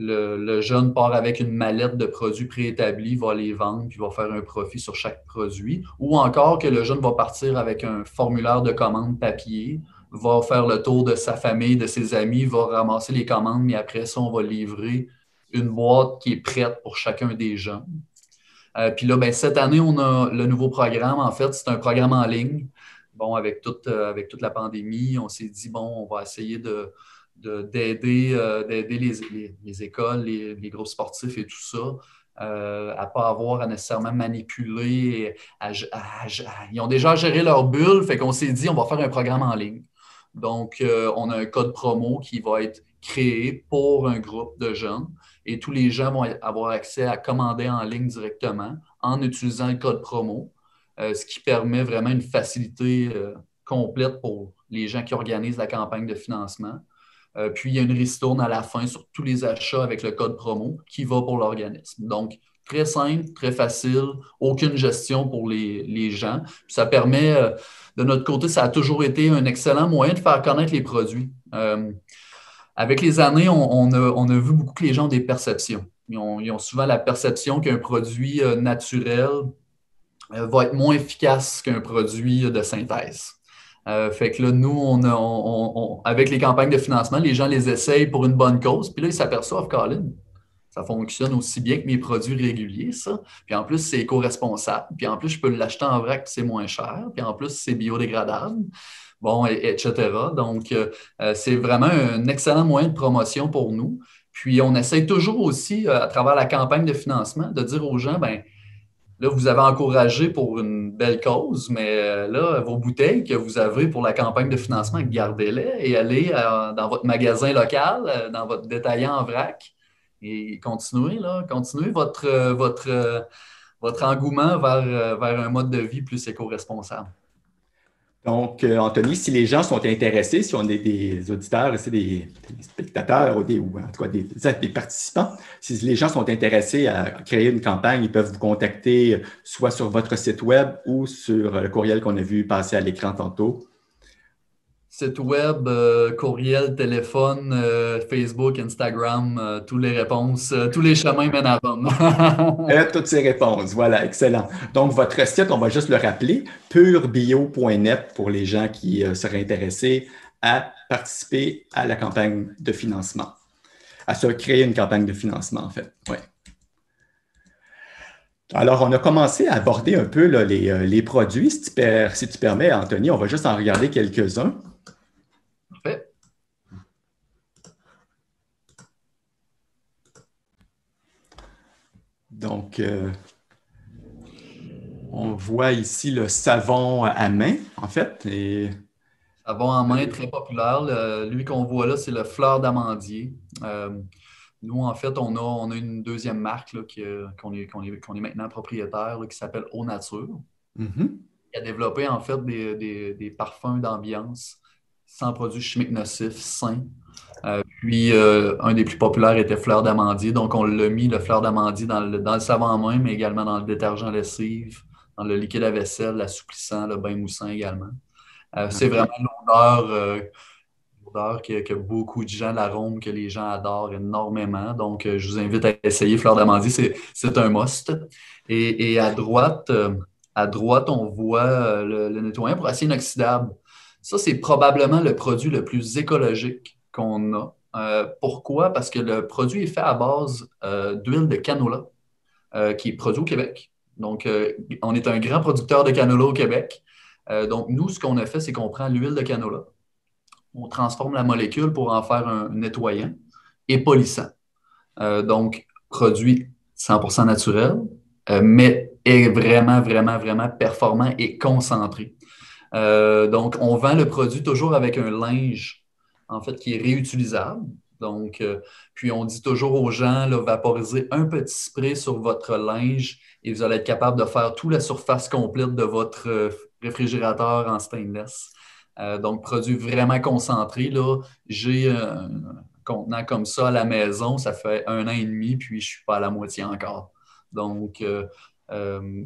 le jeune part avec une mallette de produits préétablis, va les vendre, puis va faire un profit sur chaque produit, ou encore que le jeune va partir avec un formulaire de commande papier, va faire le tour de sa famille, de ses amis, va ramasser les commandes, mais après ça, on va livrer une boîte qui est prête pour chacun des jeunes. Puis là, ben, cette année, on a le nouveau programme. En fait, c'est un programme en ligne. Bon, avec toute la pandémie, on s'est dit, bon, on va essayer d'aider les écoles, les groupes sportifs et tout ça à ne pas avoir à nécessairement manipuler. Ils ont déjà géré leur bulle, fait qu'on s'est dit, on va faire un programme en ligne. Donc, on a un code promo qui va être créé pour un groupe de jeunes et tous les gens vont avoir accès à commander en ligne directement en utilisant le code promo, ce qui permet vraiment une facilité complète pour les gens qui organisent la campagne de financement. Puis, il y a une ristourne à la fin sur tous les achats avec le code promo qui va pour l'organisme. Donc, très simple, très facile, aucune gestion pour les gens. Puis ça permet, de notre côté, ça a toujours été un excellent moyen de faire connaître les produits. Avec les années, on a vu beaucoup que les gens ont des perceptions. Ils ont souvent la perception qu'un produit naturel va être moins efficace qu'un produit de synthèse. Fait que là, nous, avec les campagnes de financement, les gens les essayent pour une bonne cause, puis là, ils s'aperçoivent, Colin, ça fonctionne aussi bien que mes produits réguliers, ça. Puis en plus, c'est éco-responsable. Puis en plus, je peux l'acheter en vrac, puis c'est moins cher. Puis en plus, c'est biodégradable. Bon, etc. Donc, c'est vraiment un excellent moyen de promotion pour nous. Puis, on essaie toujours aussi, à travers la campagne de financement, de dire aux gens, ben là, vous avez encouragé pour une belle cause, mais là, vos bouteilles que vous avez pour la campagne de financement, gardez-les et allez dans votre magasin local, dans votre détaillant en vrac et continuez votre engouement vers un mode de vie plus éco-responsable. Donc, Anthony, si les gens sont intéressés, si on est des auditeurs, des spectateurs ou en tout cas des participants, si les gens sont intéressés à créer une campagne, ils peuvent vous contacter soit sur votre site web ou sur le courriel qu'on a vu passer à l'écran tantôt. Site web, courriel, téléphone, Facebook, Instagram, toutes les réponses, tous les chemins mènent à Rome. Toutes ces réponses, voilà, excellent. Donc, votre site, on va juste le rappeler, purebio.net pour les gens qui seraient intéressés à participer à la campagne de financement, à se créer une campagne de financement, en fait. Ouais. Alors, on a commencé à aborder un peu là, les produits. Si tu permets, Anthony, on va juste en regarder quelques-uns. Parfait. Donc, on voit ici le savon à main, en fait. Savon en main, très populaire. Lui qu'on voit là, c'est le fleur d'amandier. Nous, en fait, on a une deuxième marque là, qu'on est maintenant propriétaire là, qui s'appelle Eau Nature. Mm-hmm. Qui a développé en fait des parfums d'ambiance sans produits chimiques nocifs, sains. Puis, un des plus populaires était fleur d'amandier. Donc, on l'a mis, le fleur d'amandier, dans le savon en main, mais également dans le détergent lessive, dans le liquide à vaisselle, l'assouplissant, le bain moussant également. C'est OK. vraiment l'odeur que beaucoup de gens, l'arôme que les gens adorent énormément. Donc, je vous invite à essayer fleur d'amandier, c'est un must. Et à droite, on voit le nettoyant pour acier inoxydable. Ça, c'est probablement le produit le plus écologique qu'on a. Pourquoi? Parce que le produit est fait à base d'huile de canola qui est produit au Québec. Donc, on est un grand producteur de canola au Québec. Donc, nous, ce qu'on a fait, c'est qu'on prend l'huile de canola, on transforme la molécule pour en faire un nettoyant et polissant. Donc, produit 100% naturel, mais est vraiment, vraiment, vraiment performant et concentré. Donc, on vend le produit toujours avec un linge, en fait, qui est réutilisable. Donc, puis on dit toujours aux gens, là, vaporisez un petit spray sur votre linge et vous allez être capable de faire toute la surface complète de votre réfrigérateur en stainless. Donc, produit vraiment concentré. Là, j'ai un contenant comme ça à la maison, ça fait 1 an et demi, puis je ne suis pas à la moitié encore. Donc,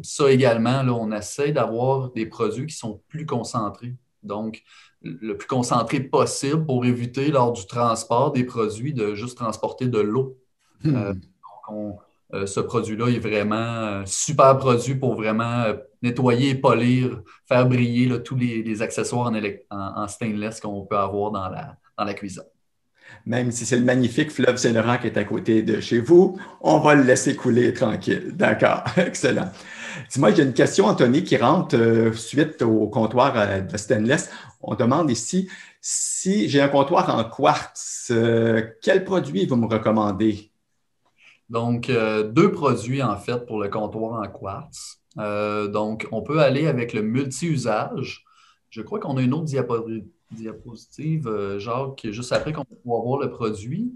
ça également, là, on essaie d'avoir des produits qui sont plus concentrés. Donc, le plus concentré possible pour éviter, lors du transport des produits, de juste transporter de l'eau. Hmm. Ce produit-là est vraiment un super produit pour vraiment nettoyer et polir, faire briller là, tous les accessoires en stainless qu'on peut avoir dans la cuisine. Même si c'est le magnifique fleuve Saint-Laurent qui est à côté de chez vous, on va le laisser couler tranquille. D'accord, excellent. Dis-moi, j'ai une question, Anthony, qui rentre suite au comptoir de stainless. On demande ici, si j'ai un comptoir en quartz, quel produit vous me recommandez? Donc, deux produits en fait pour le comptoir en quartz. Donc, on peut aller avec le multi-usage. Je crois qu'on a une autre diapositive, Jacques, juste après qu'on va pouvoir voir le produit.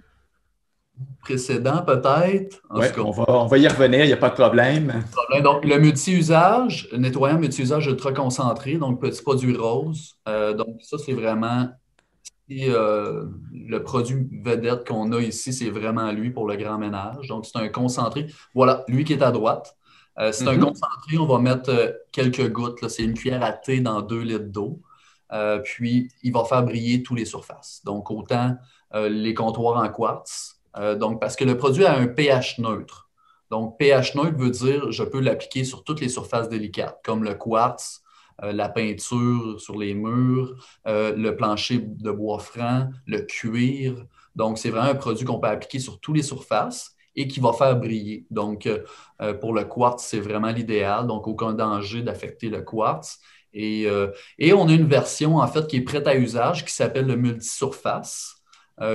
Précédent, peut-être. En Oui, tout cas, on va y revenir, il n'y a pas de problème. donc, le multi-usage, nettoyant multi-usage ultra concentré, donc petit produit rose. Donc, ça, c'est vraiment le produit vedette qu'on a ici, c'est vraiment lui pour le grand ménage. Donc, c'est un concentré. Voilà, lui qui est à droite. C'est un Mhm. concentré, on va mettre quelques gouttes. Là. C'est une cuillère à thé dans 2 litres d'eau. Puis, il va faire briller toutes les surfaces. Donc, autant les comptoirs en quartz. Donc, parce que le produit a un pH neutre. Donc, pH neutre veut dire je peux l'appliquer sur toutes les surfaces délicates, comme le quartz, la peinture sur les murs, le plancher de bois franc, le cuir. Donc, c'est vraiment un produit qu'on peut appliquer sur toutes les surfaces et qui va faire briller. Donc, pour le quartz, c'est vraiment l'idéal. Donc, aucun danger d'affecter le quartz. Et on a une version, en fait, qui est prête à usage, qui s'appelle le multisurface,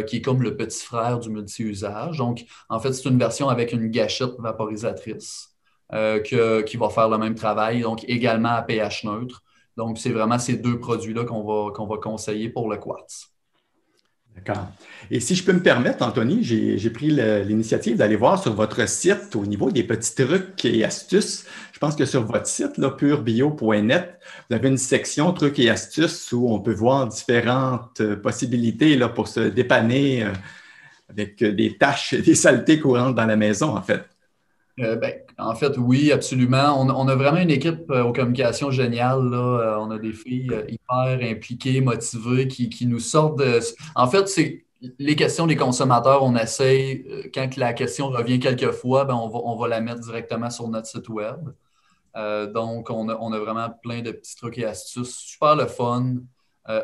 qui est comme le petit frère du multi-usage. Donc, en fait, c'est une version avec une gâchette vaporisatrice qui va faire le même travail, donc également à pH neutre. Donc, c'est vraiment ces deux produits-là qu'on va conseiller pour le quartz. D'accord. Et si je peux me permettre, Anthony, j'ai pris l'initiative d'aller voir sur votre site au niveau des petits trucs et astuces. Je pense que sur votre site, là, purebio.net, vous avez une section trucs et astuces où on peut voir différentes possibilités là, pour se dépanner avec des tâches et des saletés courantes dans la maison, en fait. En fait, oui, absolument. On a vraiment une équipe aux communications géniale, là. On a des filles hyper impliquées, motivées, qui nous sortent de... En fait, c'est les questions des consommateurs, on essaye, quand la question revient quelques fois, ben, on va la mettre directement sur notre site web. Donc, on a vraiment plein de petits trucs et astuces, super le fun.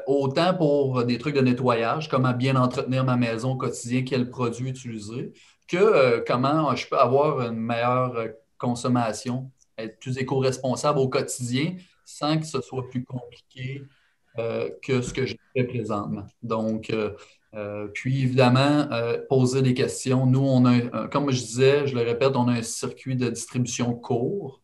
Autant pour des trucs de nettoyage, comment bien entretenir ma maison au quotidien, quels produits utiliser, que comment je peux avoir une meilleure consommation, être plus éco-responsable au quotidien sans que ce soit plus compliqué que ce que je fais présentement. Donc, puis évidemment, poser des questions. Nous, comme je disais, je le répète, on a un circuit de distribution court.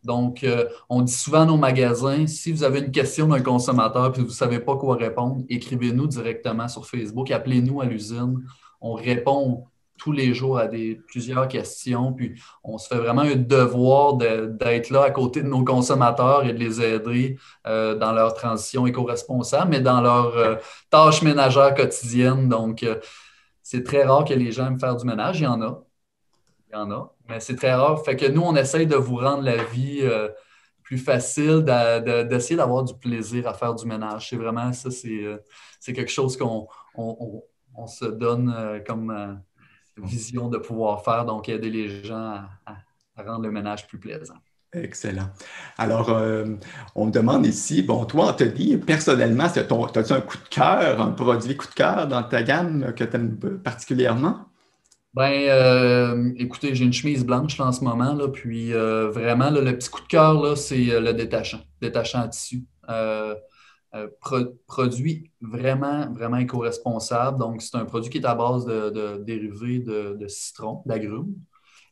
Donc, on dit souvent à nos magasins, si vous avez une question d'un consommateur et que vous ne savez pas quoi répondre, écrivez-nous directement sur Facebook, appelez-nous à l'usine. On répond tous les jours à plusieurs questions, puis on se fait vraiment un devoir d'être là à côté de nos consommateurs et de les aider dans leur transition éco-responsable, mais dans leurs tâches ménagères quotidiennes. Donc, c'est très rare que les gens aiment faire du ménage. Il y en a, mais c'est très rare. Fait que nous, on essaye de vous rendre la vie plus facile, d'essayer d'avoir du plaisir à faire du ménage. C'est vraiment ça, c'est quelque chose on se donne comme vision de pouvoir faire, donc aider les gens à rendre le ménage plus plaisant. Excellent. Alors, on me demande ici, bon, toi, Anthony, personnellement, as-tu un coup de cœur, un produit coup de cœur dans ta gamme que tu aimes particulièrement? Écoutez, j'ai une chemise blanche là, en ce moment, là, puis vraiment, là, le petit coup de cœur, là, c'est le détachant en tissu. Produit vraiment, vraiment éco-responsable. Donc, c'est un produit qui est à base de dérivés de citron, d'agrumes,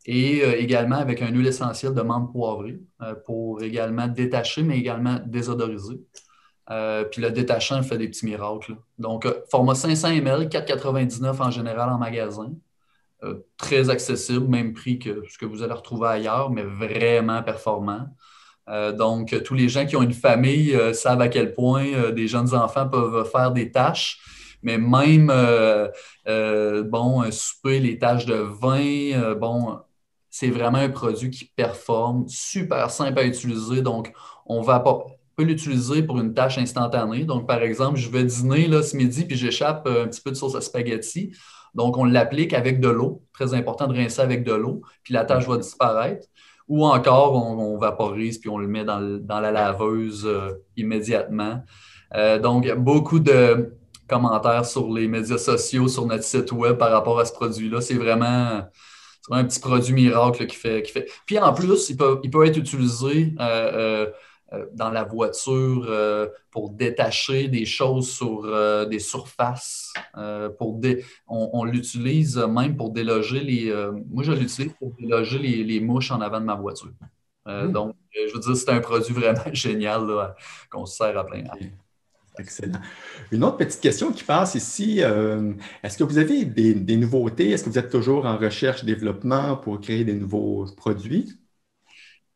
et également avec un huile essentielle de menthe poivrée pour également détacher, mais également désodoriser. Puis le détachant fait des petits miracles, là. Donc, format 500 ml, 4,99 en général en magasin. Très accessible, même prix que ce que vous allez retrouver ailleurs, mais vraiment performant. Donc, tous les gens qui ont une famille savent à quel point des jeunes enfants peuvent faire des tâches, mais même, bon, souper, les tâches de vin, bon, c'est vraiment un produit qui performe, super simple à utiliser. Donc, peut l'utiliser pour une tâche instantanée. Donc, par exemple, je vais dîner là, ce midi, puis j'échappe un petit peu de sauce à spaghetti. Donc, on l'applique avec de l'eau. Très important de rincer avec de l'eau, puis la tâche va disparaître. Ou encore, on vaporise puis on le met dans la laveuse immédiatement. Donc, il y a beaucoup de commentaires sur les médias sociaux, sur notre site web par rapport à ce produit-là. C'est vraiment un petit produit miracle là, qui fait. Puis en plus, il peut être utilisé dans la voiture pour détacher des choses sur des surfaces. On l'utilise même pour déloger moi, je l'utilise pour déloger les mouches en avant de ma voiture. Donc, je veux dire, c'est un produit vraiment génial là, qu'on se sert à plein air. Excellent. Une autre petite question qui passe ici, est-ce que vous avez des nouveautés? Est-ce que vous êtes toujours en recherche-développement pour créer des nouveaux produits?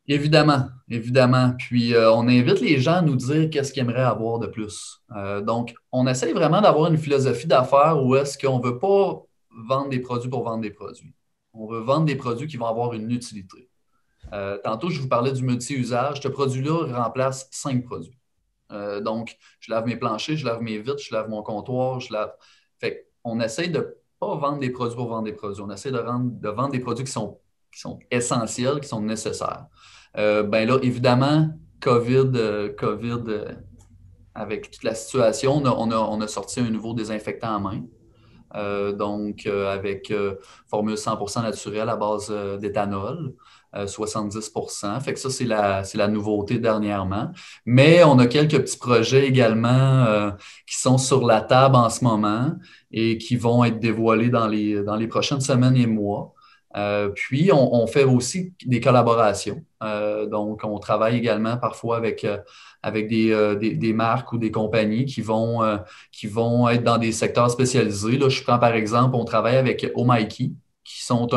Évidemment, évidemment. Puis, on invite les gens à nous dire qu'est-ce qu'ils aimeraient avoir de plus. Donc, on essaye vraiment d'avoir une philosophie d'affaires où est-ce qu'on ne veut pas vendre des produits pour vendre des produits. On veut vendre des produits qui vont avoir une utilité. Tantôt, je vous parlais du multi-usage. Ce produit-là remplace 5 produits. Donc, je lave mes planchers, je lave mes vitres, je lave mon comptoir, je lave. Fait qu'on essaye de ne pas vendre des produits pour vendre des produits. On essaie de vendre des produits qui sont essentiels, qui sont nécessaires. Ben là, évidemment, COVID, avec toute la situation, on a sorti un nouveau désinfectant à main. Donc, avec formule 100% naturelle à base d'éthanol, 70%. Fait que ça, c'est la nouveauté dernièrement. Mais on a quelques petits projets également qui sont sur la table en ce moment et qui vont être dévoilés dans les prochaines semaines et mois. Puis, on fait aussi des collaborations. Donc, on travaille également parfois avec des marques ou des compagnies qui vont être dans des secteurs spécialisés. Là, je prends par exemple, on travaille avec Omiki, qui sont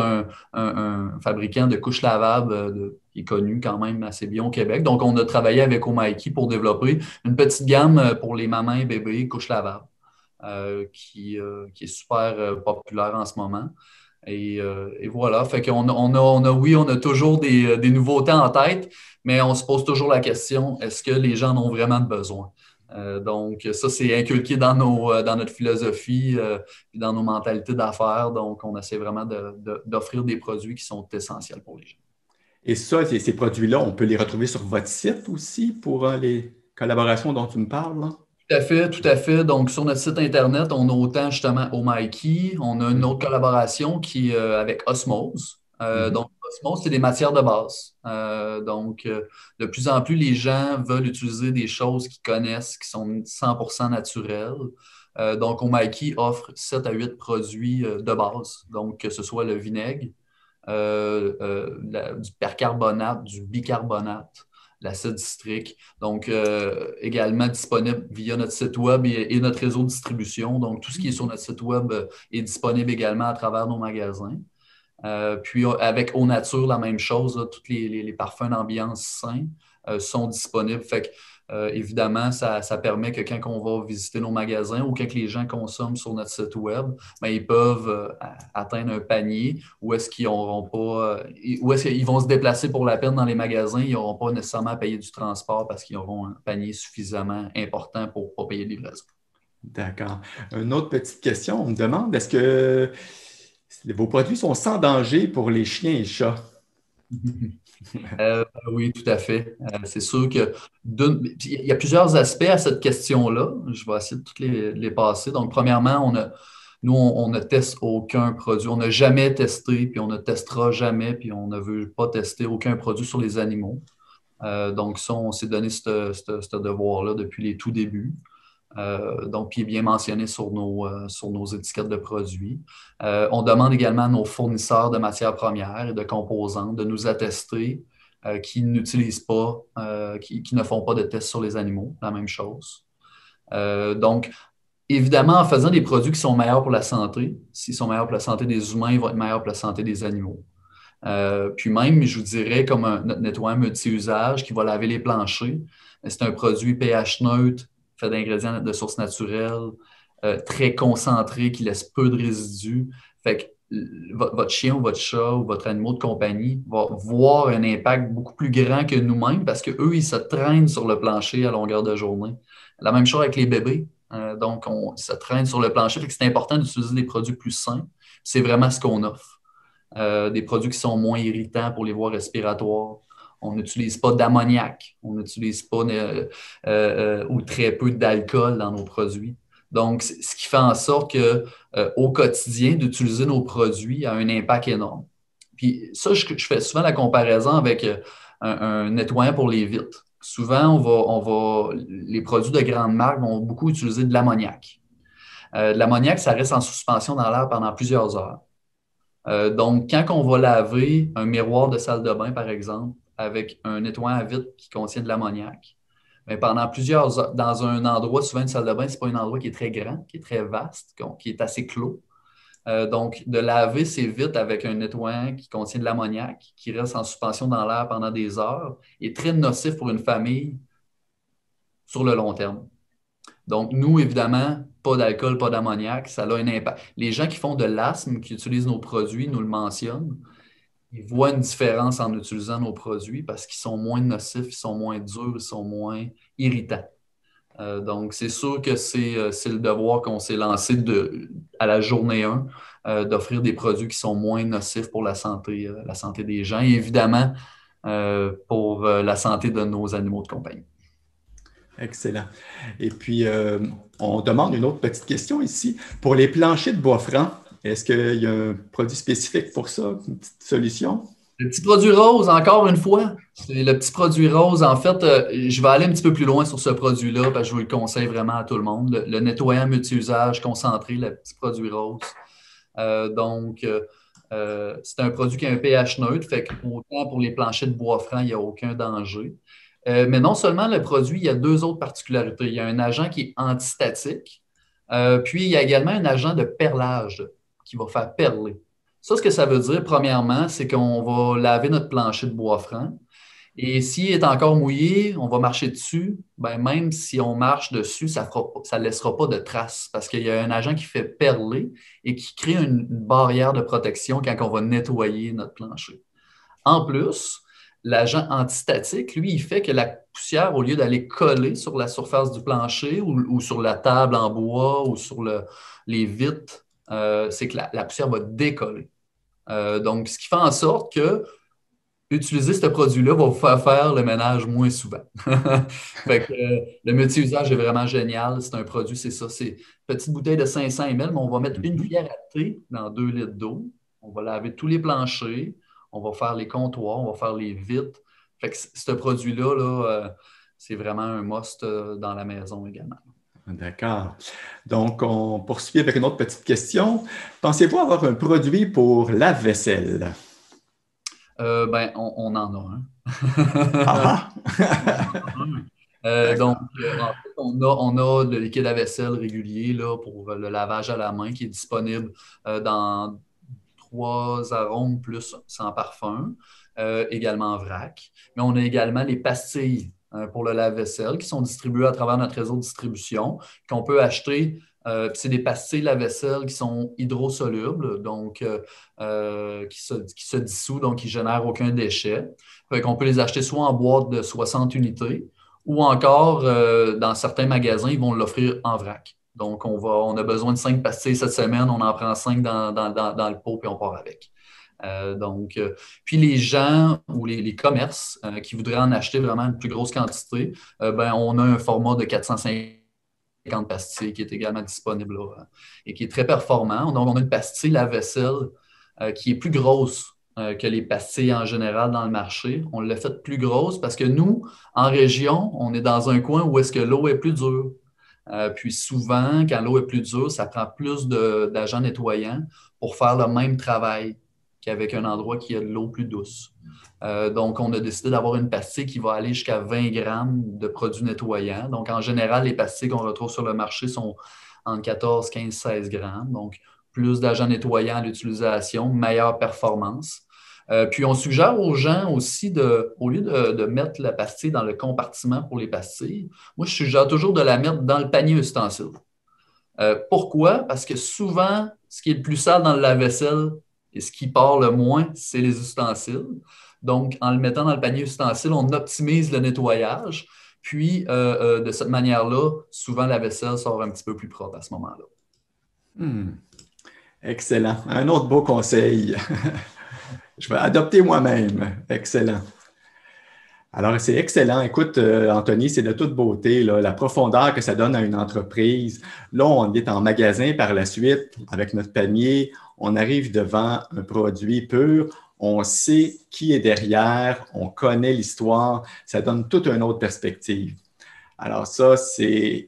un fabricant de couches lavables qui est connu quand même assez bien au Québec. Donc, on a travaillé avec Omiki pour développer une petite gamme pour les mamans et bébés couches lavables, qui est super populaire en ce moment. Et voilà, fait qu'on oui, on a toujours des nouveautés en tête, mais on se pose toujours la question, est-ce que les gens en ont vraiment besoin? Donc, ça, c'est inculqué dans notre philosophie et dans nos mentalités d'affaires. Donc, on essaie vraiment d'offrir des produits qui sont essentiels pour les gens. Et ça, ces produits-là, on peut les retrouver sur votre site aussi pour les collaborations dont tu me parles, là? Tout à fait, tout à fait. Donc, sur notre site Internet, on a autant justement Omiki, on a une Mhm. autre collaboration qui est avec Osmose. Mhm. Donc, Osmose, c'est des matières de base. De plus en plus, les gens veulent utiliser des choses qu'ils connaissent, qui sont 100% naturelles. Donc, Omiki offre 7 à 8 produits de base. Donc, que ce soit le vinaigre, du percarbonate, du bicarbonate, l'acide citrique. Donc, également disponible via notre site web et notre réseau de distribution. Donc, tout ce qui est sur notre site web est disponible également à travers nos magasins. Puis, avec Eau Nature, la même chose, là, tous les parfums d'ambiance sains sont disponibles. Fait que, évidemment, ça permet que quand on va visiter nos magasins ou quand les gens consomment sur notre site web, ben, ils peuvent atteindre un panier où est-ce qu'ils n'auront pas, où est-ce qu'ils vont se déplacer pour la peine dans les magasins, ils n'auront pas nécessairement à payer du transport parce qu'ils auront un panier suffisamment important pour ne pas payer de livraison. D'accord. Une autre petite question, on me demande, est-ce que vos produits sont sans danger pour les chiens et chats? Oui, tout à fait. C'est sûr que il y a plusieurs aspects à cette question-là. Je vais essayer de toutes les passer. Donc, premièrement, nous, on ne teste aucun produit. On n'a jamais testé, puis on ne testera jamais, puis on ne veut pas tester aucun produit sur les animaux. Donc, ça, on s'est donné ce devoir-là depuis les tout débuts. Donc, qui est bien mentionné sur nos étiquettes de produits. On demande également à nos fournisseurs de matières premières et de composantes de nous attester qui n'utilisent pas, qui ne font pas de tests sur les animaux, la même chose. Donc, évidemment, en faisant des produits qui sont meilleurs pour la santé, s'ils sont meilleurs pour la santé des humains, ils vont être meilleurs pour la santé des animaux. Puis même, je vous dirais, comme notre nettoyant multi-usage qui va laver les planchers, c'est un produit pH neutre, fait d'ingrédients de source naturelle, très concentré, qui laisse peu de résidus. Fait que votre chien ou votre chat ou votre animal de compagnie va voir un impact beaucoup plus grand que nous-mêmes parce qu'eux, ils se traînent sur le plancher à longueur de journée. La même chose avec les bébés. Donc, on se traîne sur le plancher. Fait que c'est important d'utiliser des produits plus sains. C'est vraiment ce qu'on offre. Des produits qui sont moins irritants pour les voies respiratoires. On n'utilise pas d'ammoniac, on n'utilise pas ou très peu d'alcool dans nos produits. Donc, ce qui fait en sorte que au quotidien, d'utiliser nos produits a un impact énorme. Puis ça, je fais souvent la comparaison avec un nettoyant pour les vitres. Souvent, les produits de grandes marques vont beaucoup utiliser de l'ammoniac. De l'ammoniac, ça reste en suspension dans l'air pendant plusieurs heures. Donc, quand on va laver un miroir de salle de bain, par exemple, avec un nettoyant à vitre qui contient de l'ammoniac, bien, pendant plusieurs heures, dans un endroit, souvent une salle de bain, ce n'est pas un endroit qui est très grand, qui est très vaste, qui est assez clos. Donc, de laver ces vitres avec un nettoyant qui contient de l'ammoniac, qui reste en suspension dans l'air pendant des heures, est très nocif pour une famille sur le long terme. Donc, nous, évidemment, pas d'alcool, pas d'ammoniac, ça a un impact. Les gens qui font de l'asthme, qui utilisent nos produits, nous le mentionnent, ils voient une différence en utilisant nos produits parce qu'ils sont moins nocifs, ils sont moins durs, ils sont moins irritants. Donc, c'est sûr que c'est le devoir qu'on s'est lancé à la journée 1 d'offrir des produits qui sont moins nocifs pour la santé des gens et évidemment pour la santé de nos animaux de compagnie. Excellent. Et puis, on demande une autre petite question ici. Pour les planchers de bois franc, est-ce qu'il y a un produit spécifique pour ça, une petite solution? Le petit produit rose, encore une fois, c'est le petit produit rose. En fait, je vais aller un petit peu plus loin sur ce produit-là parce que je vous le conseille vraiment à tout le monde. Le nettoyant multi-usage concentré, le petit produit rose. C'est un produit qui a un pH neutre, fait que autant pour les planchers de bois franc, il n'y a aucun danger. Mais non seulement le produit, il y a deux autres particularités. Il y a un agent qui est antistatique, puis il y a également un agent de perlage qui va faire perler. Ça, ce que ça veut dire, premièrement, c'est qu'on va laver notre plancher de bois franc. Et s'il est encore mouillé, on va marcher dessus. Ben, même si on marche dessus, ça ne laissera pas de traces parce qu'il y a un agent qui fait perler et qui crée une barrière de protection quand on va nettoyer notre plancher. En plus, l'agent antistatique, lui, il fait que la poussière, au lieu d'aller coller sur la surface du plancher ou sur la table en bois ou sur les vitres, c'est que la poussière va décoller. Donc, ce qui fait en sorte que utiliser ce produit-là va vous faire le ménage moins souvent. Fait que, le multi-usage est vraiment génial. C'est un produit, c'est ça, c'est une petite bouteille de 500 ml, mais on va mettre une cuillère à thé dans 2 litres d'eau. On va laver tous les planchers, on va faire les comptoirs, on va faire les vitres. Fait que ce produit-là, là, c'est vraiment un must dans la maison également. D'accord. Donc, on poursuit avec une autre petite question. Pensez-vous avoir un produit pour lave-vaisselle? Ben, on en a un. Ah Donc, D'accord. en fait, on a le liquide à vaisselle régulier là, pour le lavage à la main qui est disponible dans 3 arômes plus sans parfum, également en vrac. Mais on a également les pastilles pour le lave-vaisselle qui sont distribuées à travers notre réseau de distribution, qu'on peut acheter. C'est des pastilles lave-vaisselle qui sont hydrosolubles, donc qui se dissouent, donc qui ne génèrent aucun déchet. Fait qu'on peut les acheter soit en boîte de 60 unités ou encore, dans certains magasins, ils vont l'offrir en vrac. Donc, on a besoin de 5 pastilles cette semaine, on en prend 5 dans le pot, puis on part avec. Puis les gens ou les commerces qui voudraient en acheter vraiment une plus grosse quantité, ben, on a un format de 450 pastilles qui est également disponible là, et qui est très performant. Donc, on a une pastille lave-vaisselle qui est plus grosse que les pastilles en général dans le marché. On l'a fait plus grosse parce que nous, en région, on est dans un coin où est-ce que l'eau est plus dure. Puis souvent, quand l'eau est plus dure, ça prend plus d'agents nettoyants pour faire le même travail qu'avec un endroit qui a de l'eau plus douce. Donc, on a décidé d'avoir une pastille qui va aller jusqu'à 20 grammes de produits nettoyants. Donc, en général, les pastilles qu'on retrouve sur le marché sont entre 14, 15, 16 grammes. Donc, plus d'agents nettoyants à l'utilisation, meilleure performance. Puis, on suggère aux gens aussi, au lieu de mettre la pastille dans le compartiment pour les pastilles, moi, je suggère toujours de la mettre dans le panier ustensile. Pourquoi? Parce que souvent, ce qui est le plus sale dans le lave-vaisselle et ce qui part le moins, c'est les ustensiles. Donc, en le mettant dans le panier ustensile, on optimise le nettoyage. Puis, de cette manière-là, souvent, la vaisselle sort un petit peu plus propre à ce moment-là. Excellent. Un autre beau conseil. Je vais adopter moi-même. Excellent. Alors, c'est excellent. Écoute, Anthony, c'est de toute beauté, là, la profondeur que ça donne à une entreprise. Là, on est en magasin par la suite avec notre panier. On arrive devant un produit pur. On sait qui est derrière. On connaît l'histoire. Ça donne toute une autre perspective. Alors ça, c'est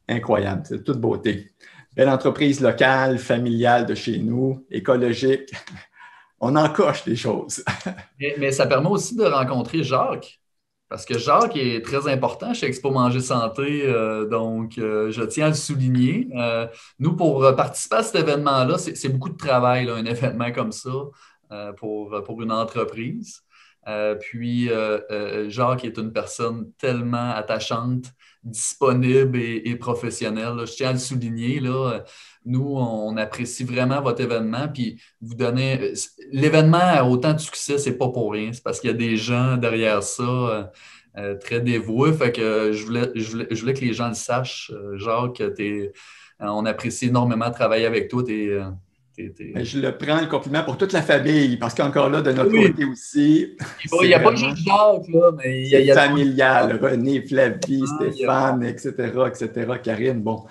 incroyable. C'est de toute beauté. Belle entreprise locale, familiale de chez nous, écologique. On en coche des choses. Mais ça permet aussi de rencontrer Jacques. Parce que Jacques est très important chez Expo Manger Santé, donc je tiens à le souligner. Nous, pour participer à cet événement-là, c'est beaucoup de travail, là, un événement comme ça, pour une entreprise. Jacques est une personne tellement attachante, disponible et professionnelle, là. Je tiens à le souligner, là. Nous, on apprécie vraiment votre événement, puis vous donnez... L'événement a autant de succès, c'est pas pour rien. C'est parce qu'il y a des gens derrière ça très dévoués. Fait que je voulais que les gens le sachent, Jacques, on apprécie énormément de travailler avec toi. Je le prends le compliment pour toute la famille, parce qu'encore là, de notre Oui, côté aussi, il c'est n'y a pas vraiment, juste Jacques, là, mais il c'est y a d'autres familial. René, Flavie, gens. Stéphane, etc., etc., Karine. Bon,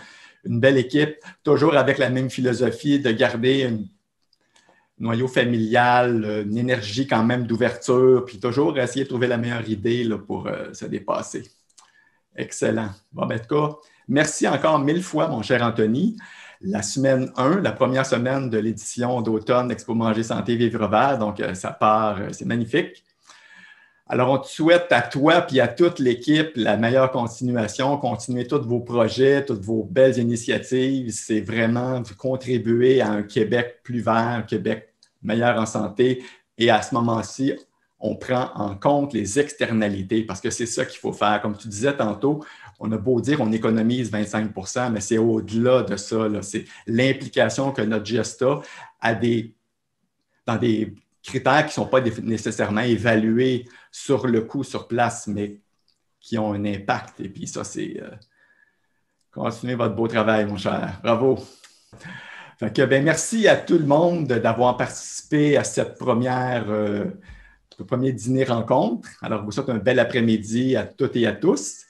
une belle équipe, toujours avec la même philosophie de garder un noyau familial, une énergie quand même d'ouverture, puis toujours essayer de trouver la meilleure idée là, pour se dépasser. Excellent. Bon, ben, en tout cas, merci encore 1000 fois, mon cher Anthony. La semaine 1, la première semaine de l'édition d'automne d'Expo Manger Santé Vivre Vert, donc ça part, c'est magnifique. Alors, on te souhaite à toi et à toute l'équipe la meilleure continuation. Continuez tous vos projets, toutes vos belles initiatives. C'est vraiment contribuer à un Québec plus vert, un Québec meilleur en santé. Et à ce moment-ci, on prend en compte les externalités parce que c'est ça qu'il faut faire. Comme tu disais tantôt, on a beau dire qu'on économise 25 %, mais c'est au-delà de ça. C'est l'implication que notre gesta a dans des critères qui ne sont pas nécessairement évalués sur le coût sur place, mais qui ont un impact. Et puis ça, c'est continuez votre beau travail, mon cher. Bravo. Fait que, merci à tout le monde d'avoir participé à cette premier dîner rencontre. Alors, je vous souhaite un bel après-midi à toutes et à tous.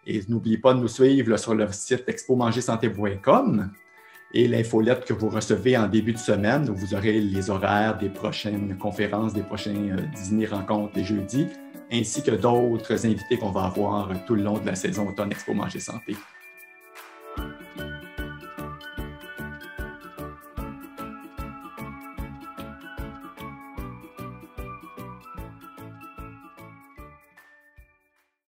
Et n'oubliez pas de nous suivre là, sur le site expomangersanté.com et l'infolette que vous recevez en début de semaine où vous aurez les horaires des prochaines conférences, des prochains dîners rencontres des jeudis, ainsi que d'autres invités qu'on va avoir tout le long de la saison automne Expo Manger Santé.